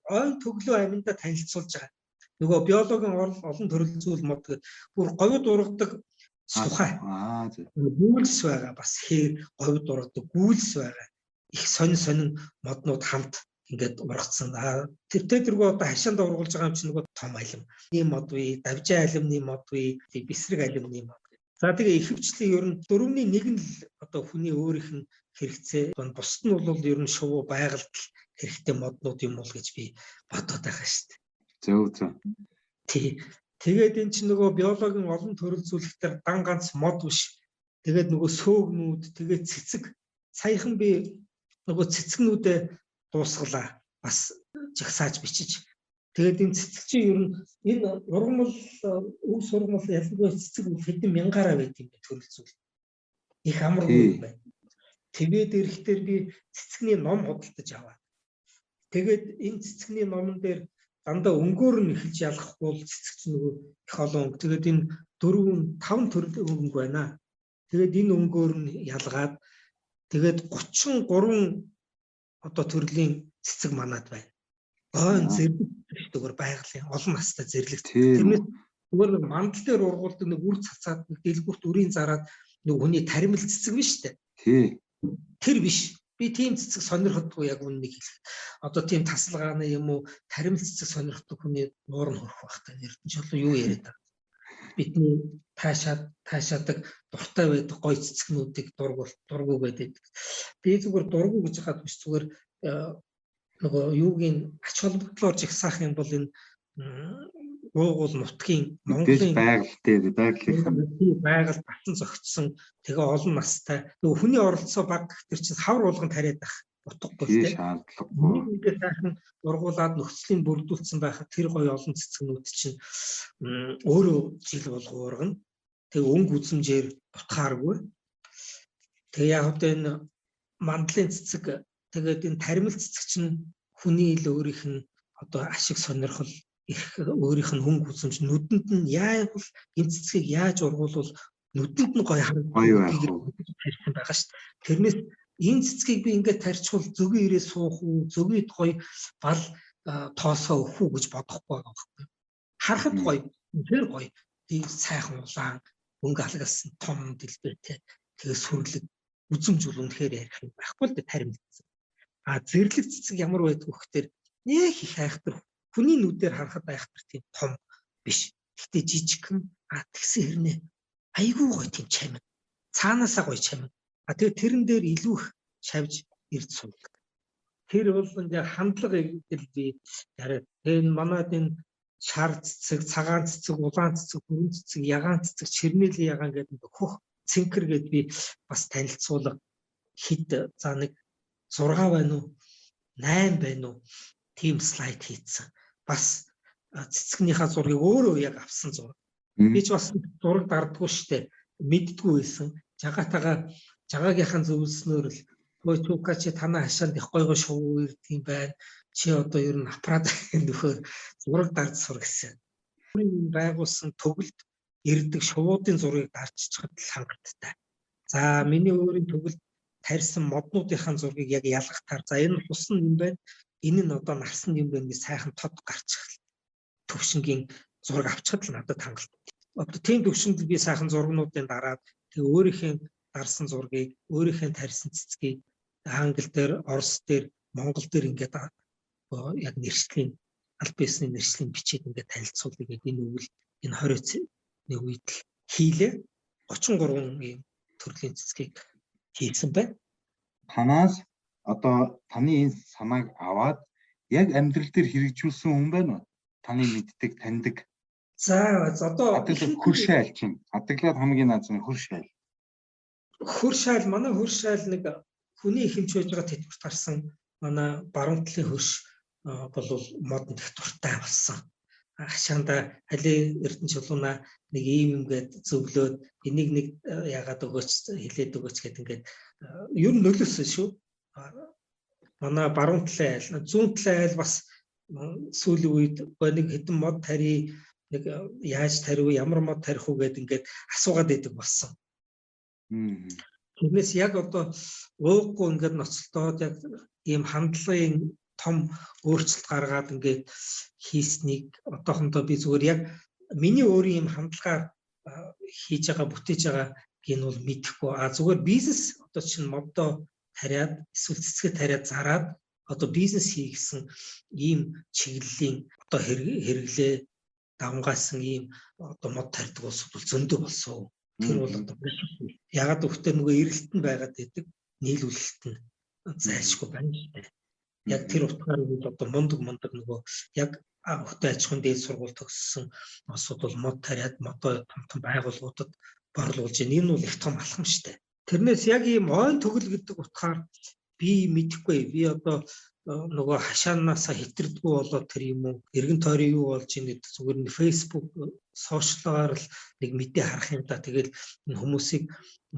Ой төглөө аминда танилцуулж байгаа. Нөгөө биологийн олон төрөл зүйл мод гэдэг бүр говьд ургадаг сухай. Гүйлс байгаа бас хээр говьд ургадаг гүйлс байгаа. Их сонин моднууд хамт ингээд ургацсан. Тэртээ тэргүй одоо хашаанд ургуулж байгаа юм чинь нөгөө том алимны мод вэ, давжаа алимны мод вэ, бисрэг алимны мод. За тэгээ ихэвчлэн ер нь 4-1 нь л одоо хүний өөрийнх нь хэрэгцээ. Бусд нь бол ер нь шувуу байгальд хэрэгтэй моднууд юм бол гэж би бодоод байгаа шүү дээ. Зөв. Тий. Тэгээд эн чинь нөгөө биологийн олон төрөл зүйлхтэр дан ганц мод биш. Тэгээд нөгөө сөөгнүүд, тэгээд цэцэг. Саяхан би нөгөө цэцгнүүдээ дуусгалаа. Бас жагсааж бичиж. Тэгээд энэ цэцэг чинь ер нь энэ ургамал өв сургамал ялангуяа цэцэг хэдэн мянгаараа байт юм бэ төрөл зүйл. Их амаргүй байна. Тэгээд эрэхтэр би цэцэгний ном худалдаж аваа. Тэгээд энэ цэцэгний номон дээр дандаа өнгөөр нь эхэлж ялгахгүй бол цэцэг чинь нөгөө их олон өнгө. Тэгээд энэ 4-5 төрлийн өнгө байна. Тэгээд энэ өнгөөр нь ялгаад тэгээд 33 одоо төрлийн цэцэг манад байна. Зэрлэг зүгээр байгалийн олон настай зэрлэг. Тэрнээс зүгээр мандал дээр ургуулдаг нэг үр цацаад нэг дэлгүүрт үрийн зараад нэг хүний таримл цэцэг биш үү? Тий. Тэр биш. Би тийм цэцэг сонирхдаггүй яг үннийг хэлэх. Одоо тийм тасалгааны юм уу таримл цэцэг сонирхдаг хүний нуур нь хөрөх байх та. Эрдэнэ чулуу юу яриад байгаа. Бидний таашаадаг дуртай байдаг гой цэцгнүүдийг дургу байдаг. Би зүгээр дургу гэж хаад биш зүгээр нөгөө юугийн ач холбогдлоор жигсаах юм бол энэ уугуул нутгийн Мэдээж Монголын байгаль байгаль батан зогтсон тэгээ олон настай нөгөө хүний оролцоо баг тэр чинь хавар болгон тариад байх утгагүй л тийм дээ. шаардлагагүй. Ингээд сайхан ургуулад нөхцөлийн бүрдүүлсэн байхад тэр гоё олон цэцгнүүд чинь өөрөө жил болго ургана. Тэгээ өнгө үзмжээр бутхааргүй. Тэгээ яг одоо энэ мандлын цэцэг тэгээд энэ таримл цэцэг чинь хүний ил өөрийнх нь одоо ашиг сонирхол их өөрийнх нь өнгө үзмж нүдэнд нь яг л энэ цэцгийг яаж ургуулвал нүдэнд нь гоё харагдсан байгаа шүү дээ. Тэрнээс энэ цэцгийг би ингээд тарьчихвал зөгийн ирээ суух уу, зөгийд гоё бал тоосоо өгөх үү гэж бодохгүй байгаа байхгүй. Харахад гоё, тэр гоё. Тийм сайхан улаан өнгө алгасан том дэлбэртэй. Тэгээ сүрлэг үзмж үнэхээр ярих юм байхгүй л дээ таримл цэцэг. Зэрлэг цэцэг ямар байдг вэ гэхээр нэг их айхтар хүний нүдээр харахад айхтар тийм том биш. Гэтэ жижигхэн тэгсэн хэрнээ айгүй гоё тийм чамин. Цаанаасаа гоё чамин. Тэгээ тэрэн дээр илүү их шавж ирд суулдаг. Тэр бол ингээ хандлага гэдэг би яриад. Энэ манайд энэ шар цэцэг, цагаан цэцэг, улаан цэцэг, хүрэн цэцэг, ягаан цэцэг, чирмээлийн ягаан гэдэг хөх цэнкэр гэд би бас танилцуулга хэд за нэг 6 байна уу 8 байна уу тийм слайд хийцэн. Бас цэцгнийхаа зургийг өөрөө яг авсан зураг. Би ч бас зураг дардггүй штэ. Мэддгүү байсан. Жагаагийнхаа зөвлснөөр л ой чука чи танаа хашаанд их гойгоо шуу ирд юм байна. Чи одоо ер нь аппарат нөхөр зураг дарж сур гэсэн. Байгуулсан төгөлд ирдэг шувуудын зургийг дарччихад л хангалттай. За миний өөрийн төгөлд тарьсан моднуудынхаа зургийг яг ялгахтаар за энэ хусан юм байна. Энэ нь одоо нарсан юм байна гэж сайхан тод гарчих. Төвшингийн зураг авчихад л надад хангалттай. Одоо тийм төвшөнд би сайхан зургнуудын дараад тэг өөрийнхөө дарсан зургийг, өөрийнхөө тарьсан цэцгийг англи дээр, орос дээр, монгол дээр ингээд яг нэршлийн аль биесний нэршлийн бичээд ингээд танилцуулъя гэдэг энэ үйл энэ 20-ны үед л хийлээ. 33 ийм төрлийн цэцгийг хийсэн байна. Танаас одоо таны энэ санааг аваад яг амьдрал дээр хэрэгжүүлсэн хүн байна уу? Таны мэддэг, таньдаг. За одоо хөршайл чинь. Адаглаад хамгийн наад нь хөршайл. Хөршайл манай хөршайл нэг хүний ихэмж байж байгаа тэтгэврт гарсан манай баруун талын хөрш болвол модон их дуртай болсон. Хашаанда халин эрдэнэ чулууна нэг ийм ингээд зөвлөөд энийг нэг яагаад өгөөч хилээд өгөөч гэд ингээд ер нь нөлөөсөн шүү. Манай баруун талын айл, зүүн талын айл бас сүүлийн үед нэг хэдэн мод тари нэг яаж тарив, ямар мод тарих уу гэд ингээд асуугаад идэг болсон. Тэрнээс яг одоо ууггүй ингээд ноцолдоод яг ийм хандлагын том өөрчлөлт гаргаад ингээд хийснийг одоохондоо би зүгээр яг миний өөрийн юм хандлагаар хийж байгаа бүтээж байгаа гин бол мэдэхгүй. Зүгээр бизнес одоо чинь модоо тариад эсвэл цэцгээ тариад зараад одоо бизнес хийгсэн ийм чиглэлийн одоо хэрэглээ давнгаасан ийм одоо мод тарьдаг улсууд бол зөндөө болсон. Тэр бол одоо ягаад өгтөө нөгөө эрэлтэнд байгаад байдаг нийлүүлэлт нь зайлшгүй байна шүү дээ. Яг тэр утгаар нь одоо мундаг нөгөө яг хөтөө аж ахуйн дээд сургууль төгссөн улсууд бол мод тариад модоо том байгууллагуудад борлуулж байна. Энэ бол их том алхам шүү дээ. Тэрнээс яг ийм ойн төгөл гэдэг утгаар би мэдэхгүй. Би одоо нөгөө хашаанаасаа хитэрдэггүй болоод тэр юм уу эргэн тойрон юу болж ийн гэдэг зүгээр нь фейсбુક сошиалгаар л нэг мэдээ харах юм да. Тэгэл энэ хүмүүсийг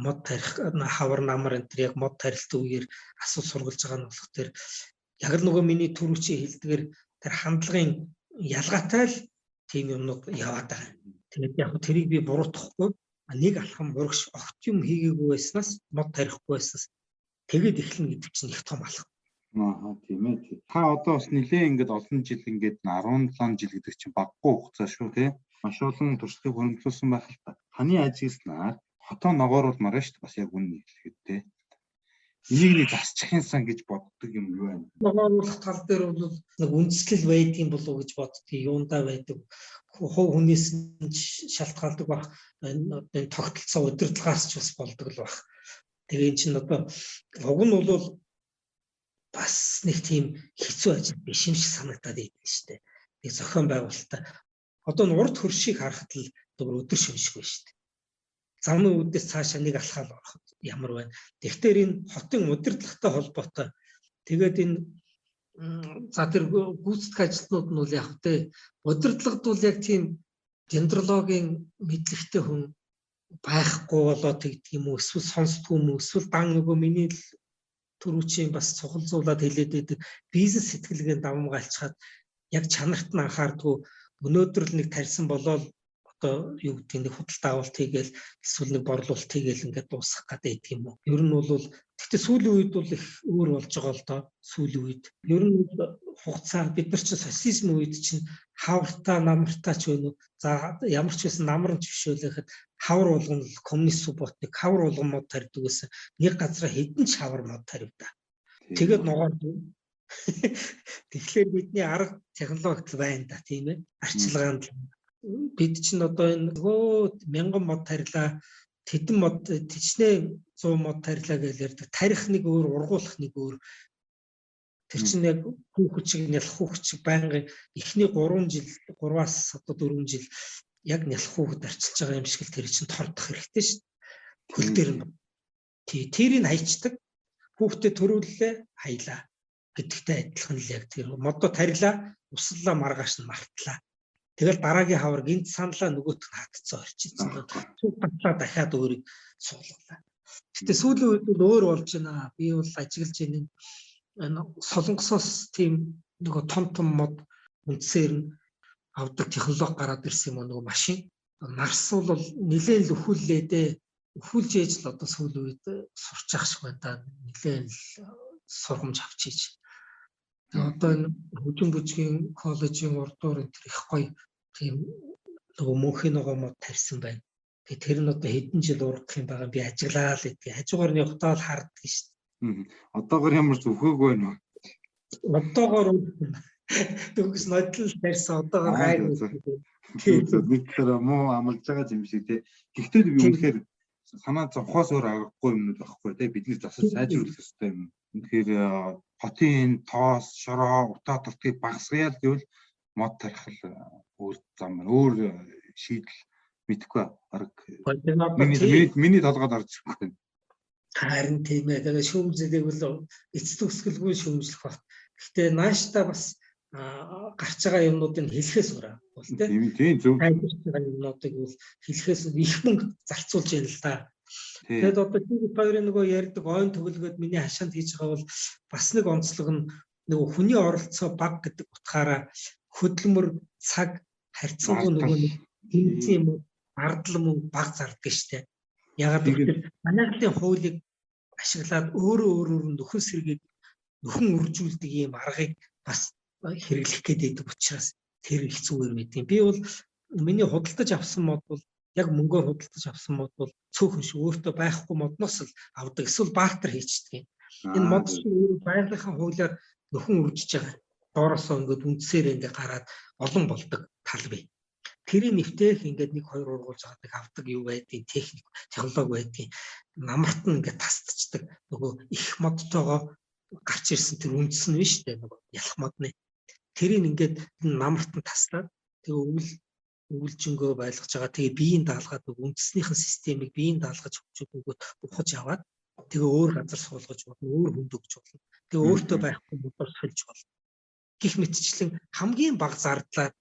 мод тарих хавар намар энэ тэр яг мод тарилтын үеэр асуу сургалж байгаа нь болох тэр яг л нөгөө миний түрүүчийн хэлдгээр тэр хандлагын ялгаатай л тийм юмнууд яваад байгаа. Тэгээд яг тэрийг би буруутгахгүй нэг алхам урагш огт юм хийгээгүй байснаас мод тарихгүй байснаас тэгээд эхлэн гэдэг чинь их том алхам. Тийм ээ. Та одоо бас нэлээд ингээд олон жил ингээд 17 жил гэдэг чинь баггүй хугацаа шүү тий. Маш олон туршлагыг хөрөнгөлүүлсэн байх л та. Таны ажигласнаар хотоо ногоорулмаар шүү дээ бас яг үнэ хэлэхэд тий. Энийг нэг засчихын сан гэж боддог юм юу вэ? Ногооруулах тал дээр бол нэг үндэслэл байдгийн болов уу гэж боддог. Юундаа байдаг. Хувь хүнээс шалтгаалдаг баг. Энэ тогтолцоо удирдлагаас ч бас болдог л баг. Тэгээ эн чинь одоо уг нь бол бас нэг тийм хэцүү ажил биш юм шиг санагдаад идэв шүү дээ. Нэг зохион байгуулалтаа Одоо н урд хөршийг харахад л өөр өдөр шөнөшгүй шүү дээ. Замын үүдээс цаашаа нэг алхаал ороход ямар байна. Тэгэхээр энэ хотын удирдлагатай холбоотой. Тэгээд энэ за тэр гүйцэтгэх ажилтнууд нь бол яг тэ удирдлагад бол яг тийм дендрологийн мэдлэгтэй хүн байхгүй болоод тэгдэг юм уу, эсвэл сонсдгүй юм уу, эсвэл дан нөгөө миний л түрүүчийн бас цухалзуулаад хэлээд байдаг бизнес сэтгэлгээнд давамгаалцахад яг чанарт нь анхаардгүй өнөөдөр л нэг тарьсан болоод одоо юу гэдэг нэг худалдаа авалт хийгээл эсвэл нэг борлуулалт хийгээл ингээд дуусгах гэдэг юм уу. Ер нь бол гэхдээ сүүлийн үед бол их өөр болж байгаа л доо. Сүүлийн үед ер нь хугацаа бид нар чинь социализм үед чинь хавртаа намартаа ч вэ. За ямар ч байсан намран ч биш үлэхэд хавар болгоно коммунист суботник хавар болгомод тарьдаг гэсэн нэг газараа хэдэн ч хавар мод таривда. Тэгээд ногоон тэгэхээр бидний арга технологи байна да тийм ээ. Арчилгаанд бид чинь одоо энэ нөгөө 1000 мод тарилаа, тэдэн мод тичнээ 100 мод тарилаа гэж ярьдаг. Тарих нэг өөр, ургуулах нэг өөр. Тэр чинь яг хүүхчиг нялх хүүхчиг байнгын эхний 3 жил, 3-аас одоо 4 жил яг нялх хүүхэд арчилж байгаа юм шиг л тэр чинь тордох хэрэгтэй шүү дээ. Хөл дээр нь. Тэрийг хайчдаг. Хүүхдэд төрүүллээ, хаялаа гэдэгтэй адилхан л яг тэр модоо тарилаа, услаа маргааш нь мартлаа. Тэгэл дараагийн хавар гинт саналаа нөгөөт нь хатцсан орчихсон. Түг батлаа дахиад өөрийг суулгалаа. Гэтэ сүүлийн үед бол өөр болж байна. Би бол ажиглаж энэ солонгосоос тийм нөгөө том мод үндсээр нь авдаг технологи гараад ирсэн юм нөгөө машин. Нарс бол нэлээд л өхүүллээ дээ. Өхүүлж ээж л одоо сүүлийн үед сурч ах шиг байна да. Нэлээд л сургамж авчиж. Тэгээ одоо энэ хөдөн бүжгийн коллежийн урдуур энэ их гоё тийм нөгөө мөнхийн нөгөө мод тарьсан байна. Тэгээ тэр нь одоо хэдэн жил урдах юм байгаа би ажиглаа л гэдгийг хажуугаар нь явахтаа л харддаг шүү дээ. Одоогор ямар ч өхөөгүй байна уу? Одоогор төгс нодлол тарьсан одоогор гайгүй. Бид тэр муу амлаж байгаа юм шиг тий. Гэхдээ би үнэхээр санаа зовхоос өөр аргагүй юмнууд байхгүй тий. Бидний засаж сайжруулах хэрэгтэй юм. Тэгэхээр хотын тоос, шороо, утаа туртгийг багасгая л гэвэл мод тарих л өөр зам байна. Өөр шийдэл мэдхгүй арга. Миний толгойд орж ирэхгүй. Харин тийм ээ. Тэгээ шүүмжлэгийг бол эцэст өсгөлгүй шүүмжлэх баг. Гэхдээ нааштай бас гарч байгаа юмнуудыг хэлэхээс өөр бол тийм зөв. Юмнуудыг бол хэлэхээс их мөнгө зарцуулж яана л да. Тэгээд одоо тийм хоёрын нөгөө ярьдаг ойн төгөлгөд миний хашаанд хийж байгаа бол бас нэг онцлог нь нөгөө хүний оролцоо баг гэдэг утгаараа хөдөлмөр цаг харьцангуй нөгөө тэмцээн юм ардл мөнгө баг зардаг штеп. Ягаад гэвэл манайхлын хуулийг ашиглаад өөрөө нөхөн сэргийг нөхөн үржүүлдэг ийм аргыг бас хэрэглэх гээд байдаг учраас тэр их зүгээр мэдээ. Би бол миний худалдаж авсан мод бол яг мөнгөөр худалдаж авсан мод бол цөөхөн ш өөртөө байхгүй модноос л авдаг эсвэл бартер хийчихдэг. Энэ мод чинь өөрөө байгалийнхаа хуулиар нөхөн үржиж байгаа. Доороосоо ингээд үндсээр ингээд гараад олон болдог тал бий. Тэрийг нэвтээх ингээд 1-2 ургуулж авдаг авдаг юу байдгийг техник технологи байдгийг намарт нь ингээд тасдчихдаг. Нөгөө их модтойгоо гарч ирсэн тэр үндэс нь биш үү нөгөө ялах модны. Тэрийг ингээд намарт нь таслаад тэгээ өвлжөнгөө байлгаж байгаа. Тэгээ биеийн даалгаад үндэснийхэн системийг биеийн даалгаж өгчөөгөө ухаж аваад тэгээ өөр газар суулгаж болно, өөр хүнд өгч болно. Тэгээ өөртөө байхгүй мотор сольж болно. Гэх мэтчлэн хамгийн бага зардлаар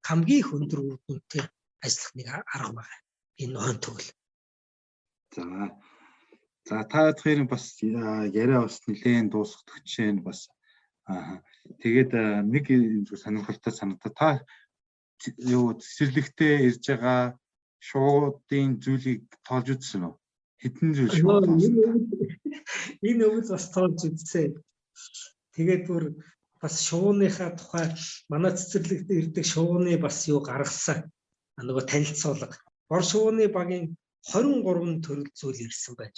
хамгийн хөндөр үр дүнтэй ажиллах нэг арга байна. Энэ ойн төгөл. За та хоёрын бас яриа бас нэлээд дуусгах чинь бас тэгээд нэг сонирхолтой санагдаа. Та юу цэцэрлэгтээ ирж байгаа шуудын зүйлийг тоолж үзсэн үү? Хэдэн зүйл шууд тоолсон? Энэ өвөл бас тоолж үзсэн. Тэгээд бүр бас шууныхаа тухай манай цэцэрлэгт ирдэг шууны бас юу гаргасан. Нөгөө танилцуулга. Бор шууны багийн 23 төрөл зүйл ирсэн байж.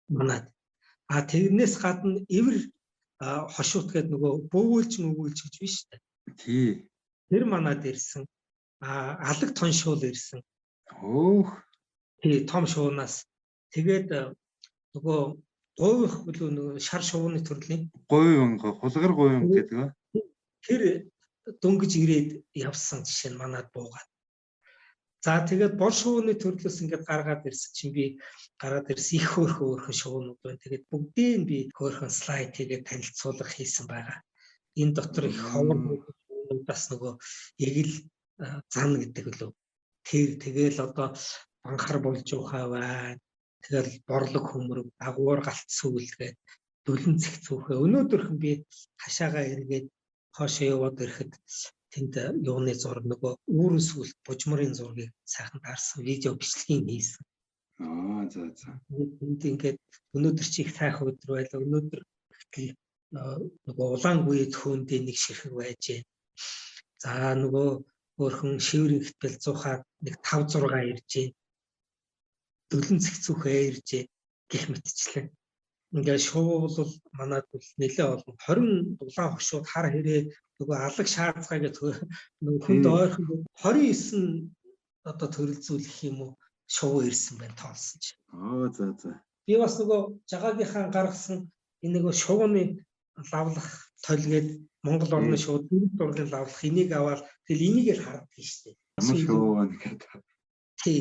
Манад. Тэрнээс гадна эвэр хошуут гэдэг нөгөө бөөвөлж гэж биш үү? Тий. Тэр манад ирсэн. Алаг тон шуул ирсэн. Тий, том шуунаас. Тэгээд нөгөө гойх бүлүү нөгөө шар шууны төрлийн гойн хулгар гойн гэдэг. Тэр дөнгөж ирээд явсан жишээ нь манад буугаад. За тэгээд бол шувууны төрлөөс ингээд гаргаад ирсэн чинь би гараад ирсэн их хөөрхөн шувуунууд байна. Тэгээд бүгдийг би хөөрхөн слайд хийгээд танилцуулга хийсэн байгаа. Энэ дотор их ховор бас нөгөө эгэл зан гэдэг лөө. Тэгэл одоо банхар болж ухаа байна. Тэгэл борлог хөмрөг, агуур галт сүүлгээд дүлэн цэг цүүхээ. Өнөөдөрхөн би хашаага эргээд хоошоо яваад ирэхэд тэнд юуны зураг нөгөө үүрэн сүлт бужмарын зургийг сайхан дарсан видео бичлэгийг хийсэн. За. Энд ингээд өнөөдөр чи их сайхан өдөр байлаа. Өнөөдөр нөгөө улаангүй төхөөндөө нэг ширхэг байж байна. За нөгөө өөрхөн шиврийн хэтбэл 100-аад нэг 5-6 ирж байна. Дүлэн цэгцүүхээ ирж гэх мэтчлэн. Ингээд шувуу бол манад бол нэлээ олон 20 дулаан хошууд хар хэрэг нөгөө алаг шаацгаа гэх нөгөө хүнд ойрхон 29 одоо төрөлзүүлэх юм уу шувуу ирсэн байна тоолсон чинь. За. Би бас нөгөө жагаагийнхаа гаргасан энэ нөгөө шувууны лавлах толгээд Монгол орны шууд дургийн лавлах энийг аваад тэгэл энийг л харддаг шүү дээ. Ямар шувуу гэдэг. Тий.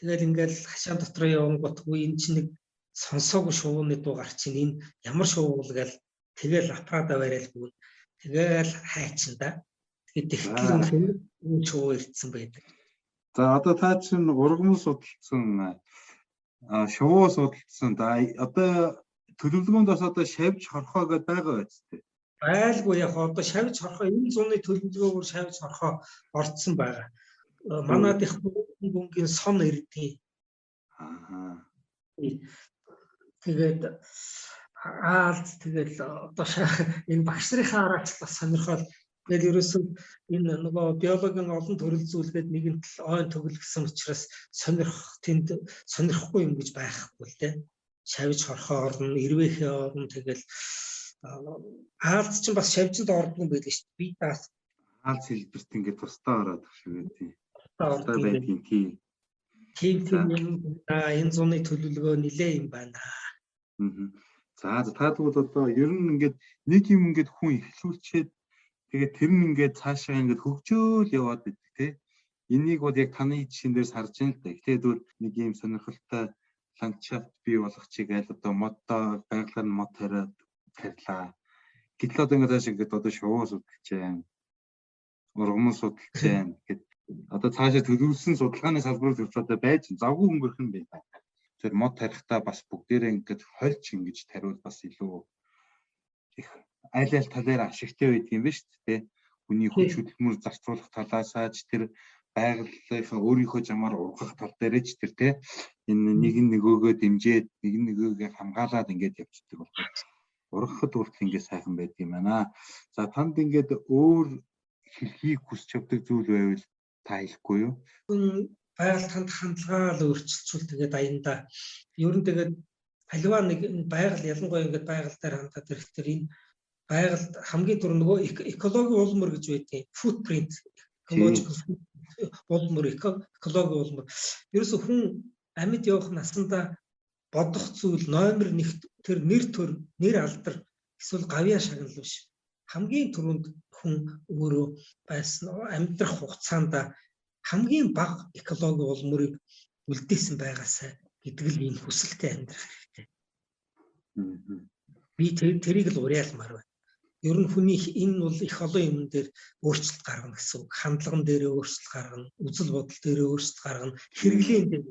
Тэгэл ингээл хашаан дотор явангуудгүй энэ чинь нэг сонсоогүй шувууны дуу гарч чинь энэ ямар шувуу л гээл тэгэл аппарата барайл гүн тэгэл хайчин да. Тэгээд тэгтэл энэ шувуу ирсэн байдаг. За одоо та чинь ургамал судалсан шувуу судалсан. Одоо төлөвлөгөөндөөс одоо шавж хорхоо гэдээ байгаа биз дээ. Байлгүй яг одоо шавж хорхоо энэ зуны төлөвлөгөөгөөр шавж хорхоо орцсон байгаа. Манайд их бөмбөгийн сон ирдэг. Тэгээд тэгэл одоо энэ багш нарын араач бас сонирхол тэгэл ерөөсөө энэ нөгөө биологийн олон төрөл зүйлгээд нэгэнт л ойн төглөсөн учраас сонирхгүй юм гэж байхгүй л дээ. Шавж хорхоо орно, ирвэхээ орно тэгэл аалт чинь бас шавжинд ордгон байдаг шүү дээ. Би таас аалт хэлбэрт ингээд тусдаа ороод их шиг байдیں۔ Тусдаа байдгийн тийм энэ зуны төлөвлөгөө нилээ юм байна. За та тэгвэл одоо ер нь ингээд нэг юм ингээд хүн эхлүүлчихэд тэгээд тэр нь ингээд цаашаа ингээд хөгжөөл яваад байдаг тий. Энийг бол яг таны жишээн дээрс харж байна л да. Эхлээд бол нэг юм сонирхолтой ландшафт бий болгох чиг айл одоо модоо байгалаар нь мод тариад тарилаа. Гэтэл одоо ингээд цааш ингээд одоо шувуу судалж जैन. Ургамал судалж जैन гэд одоо цаашаа төлөвлөсөн судалгааны салбарыг төвчөөдөө байж завгүй өнгөрөх юм байна. Тэр мод тарихтаа бас бүгдээрээ ингээд хольж ингэж тариул бас илүү их аль талаар ашигтай байдаг юм ба шүү дээ. Хүний хүч хөдөлмөр зарцуулах талаасаа ч тэр байгалийнхаа өөрийнхөө замаар ургах тал дээрээ ч тэр тий энэ нэг нөгөөгөө дэмжиж нэг нөгөөгөө хамгаалаад ингээд явцдаг болохоор ургахад хүртэл ингээд сайхан байдаг юм байна. За танд ингээд өөр хэлхийг хүсч явдаг зүйл байвал та хэлэхгүй юу? Байгальд хандлагаа л өөрчилжүүл тэгээд аянда ер нь тэгээд аливаа нэг байгаль ялангуяа ингээд байгаль дээр хандаад ирэхдээ энэ байгальд хамгийн түрүү нөгөө экологийн улмөр гэж байдгийг footprint ecological улмөр экологийн улмөр ерөөсө хүн амьд явах насандаа бодох зүйл номер 1 тэр нэр алдар эсвэл гавьяа шагнал биш хамгийн түрүүнд хүн өөрөө байсан амьдрах хугацаанд хамгийн бага экологийн улмөрийг үлдээсэн байгаасаа гэдэг л энэ хүсэлтэй амьдрах хэрэгтэй. Би тэрийг л уриалмаар байна. Ер нь хүний энэ бол их олон юм дээр өөрчлөлт гаргана гэсэн үг. Хандлаган дээр өөрчлөлт гаргана, үзэл бодол дээр өөрчлөлт гаргана, хэрэглэн дээр.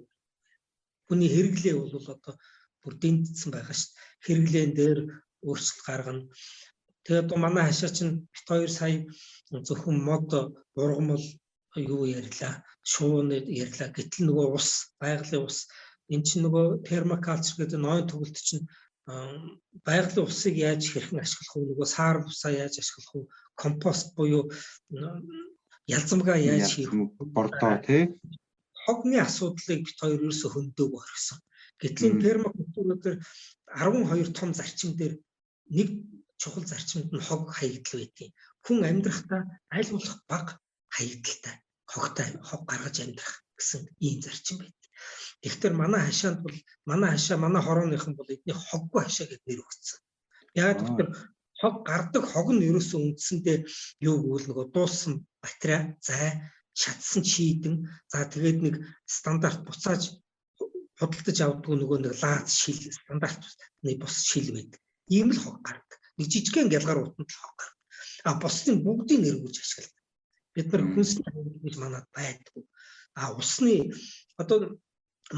Хүний хэрэглээ бол одоо бүр дэндсэн байгаа шүү дээ. Хэрэглэн дээр өөрчлөлт гаргана. Тэгээд одоо манай хашаа чинь бит 2 сая зөвхөн мод ургамал юу ярьлаа, шууны ярьлаа. Гэтэл нөгөө ус, байгалийн ус энэ чинь нөгөө пермакалчер гэдэг ноён төгөлт чинь байгалийн усыг яаж хэрхэн ашиглах вэ? Нөгөө саар усаа яаж ашиглах вэ? Компост буюу ялзамгаа яаж хийх вэ? Бордоо тий. Хогны асуудлыг бит 2 ерөөсө хөндөөгөө орхисон. Гэтэл энэ пермакультуруудаар 12 том зарчим дээр нэг чухал зарчимд нь хог хаягдл байдгийг. Хүн амьдрахдаа аль болох бага хаягдaltaй хог гаргаж амьдрах гэсэн ийм зарчим байдаг. Тэгэхээр манай хашаанд бол манай хорооныхан бол эдний хоггүй хашаа гэдэг нэр өгсөн. Яг тэгэхээр хог гардаг хог нь ерөөсөө үндсэндээ юу гэвэл нөгөө дууссан батарей, зай, шатсан чийдэн, за тэгээд нэг стандарт буцааж худалдаж авдаг нөгөө нэг лаз шил стандартны бус шил байдаг. Ийм л хог гардаг. Нэг жижигхэн гялгаар утанд л хог гардаг. А бусдын бүгдийг эргүүлж ашигладаг. Бид нар хүнсний хангилт гэж манад байдгүй. А усны одоо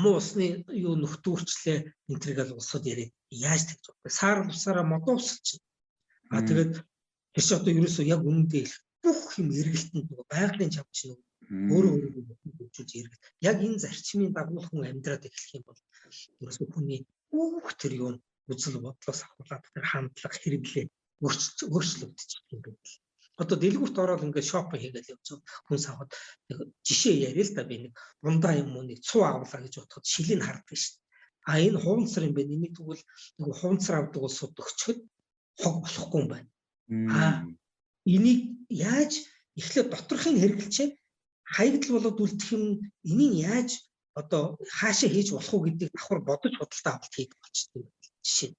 муу усны юу нөхдүүрчлээ энэ төргээл улсууд яриад яаж тэгж байгаа. Саар усаараа модоо усалж байна. А тэгээд тэр чинь одоо ерөөсөө яг үнэндээ бүх юм эргэлтэнд нөгөө байгалийн чамч нөгөө өөрөө хөгжүүлж эргэл. Яг энэ зарчмын дагуу хүн амьдраад эхлэх юм бол ерөөсөө хүний бүх тэр юу үзэл бодлоос ахуулаад тэр хандлага хэрэглээ өөрчлөгдчих юм байна. Одоо дэлгүүрт ороод ингээд шопинг хийгээл явж хүн савхад жишээ яриа л да би нэг бундаа юм уу нэг цуу авлаа гэж бодоход шилийг харддаг шүү дээ. А энэ хуванцар юм байна. Энийг тэгвэл нэг хуванцар авдаг улсууд өгчөхөд хог болохгүй юм байна. А энийг яаж эхлээд доторхыг хэрэглэчээ хаягдл болоод үлдэх юм энийг яаж одоо хаашаа хийж болох уу гэдгийг давхар бодож худалдаа авалт хийх болчихсон жишээ.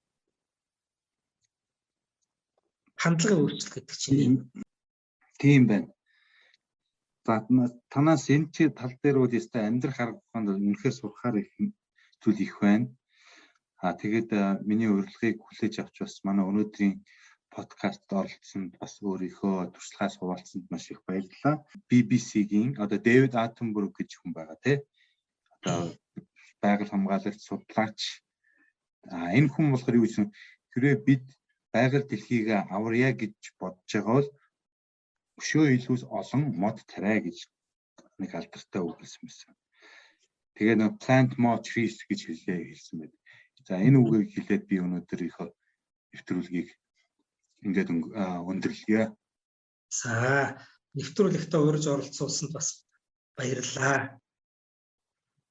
Хандлагын өөрчлөлт гэдэг чинь тийм байна. За танаас энэ чи тал дээр бол ястай амьдрах арга ухаанд үнэхээр сурахаар их зүйл их байна. Тэгээд миний урилгыг хүлээж авч бас манай өнөөдрийн подкаст оролцсонд бас өөрийнхөө туршлагаас хуваалцсанд маш их баярлалаа. BBC-гийн одоо Дэвид Аттенберг гэж хүн байгаа тий. Одоо байгаль хамгаалагч судлаач. Энэ хүн болохоор юу гэсэн хэрвээ бид байгаль дэлхийг аварья гэж бодож байгаа бол өшөө илүү олон мод тариа гэж нэг алдартай үг хэлсэн байсан. Тэгээ нэг plant more trees гэж хэлсэн байдаг. За энэ үгийг хэлээд би өнөөдөр их нэвтрүүлгийг ингээд өндөрлөе. За нэвтрүүлэгтээ урьж оролцуулсанд бас баярлалаа.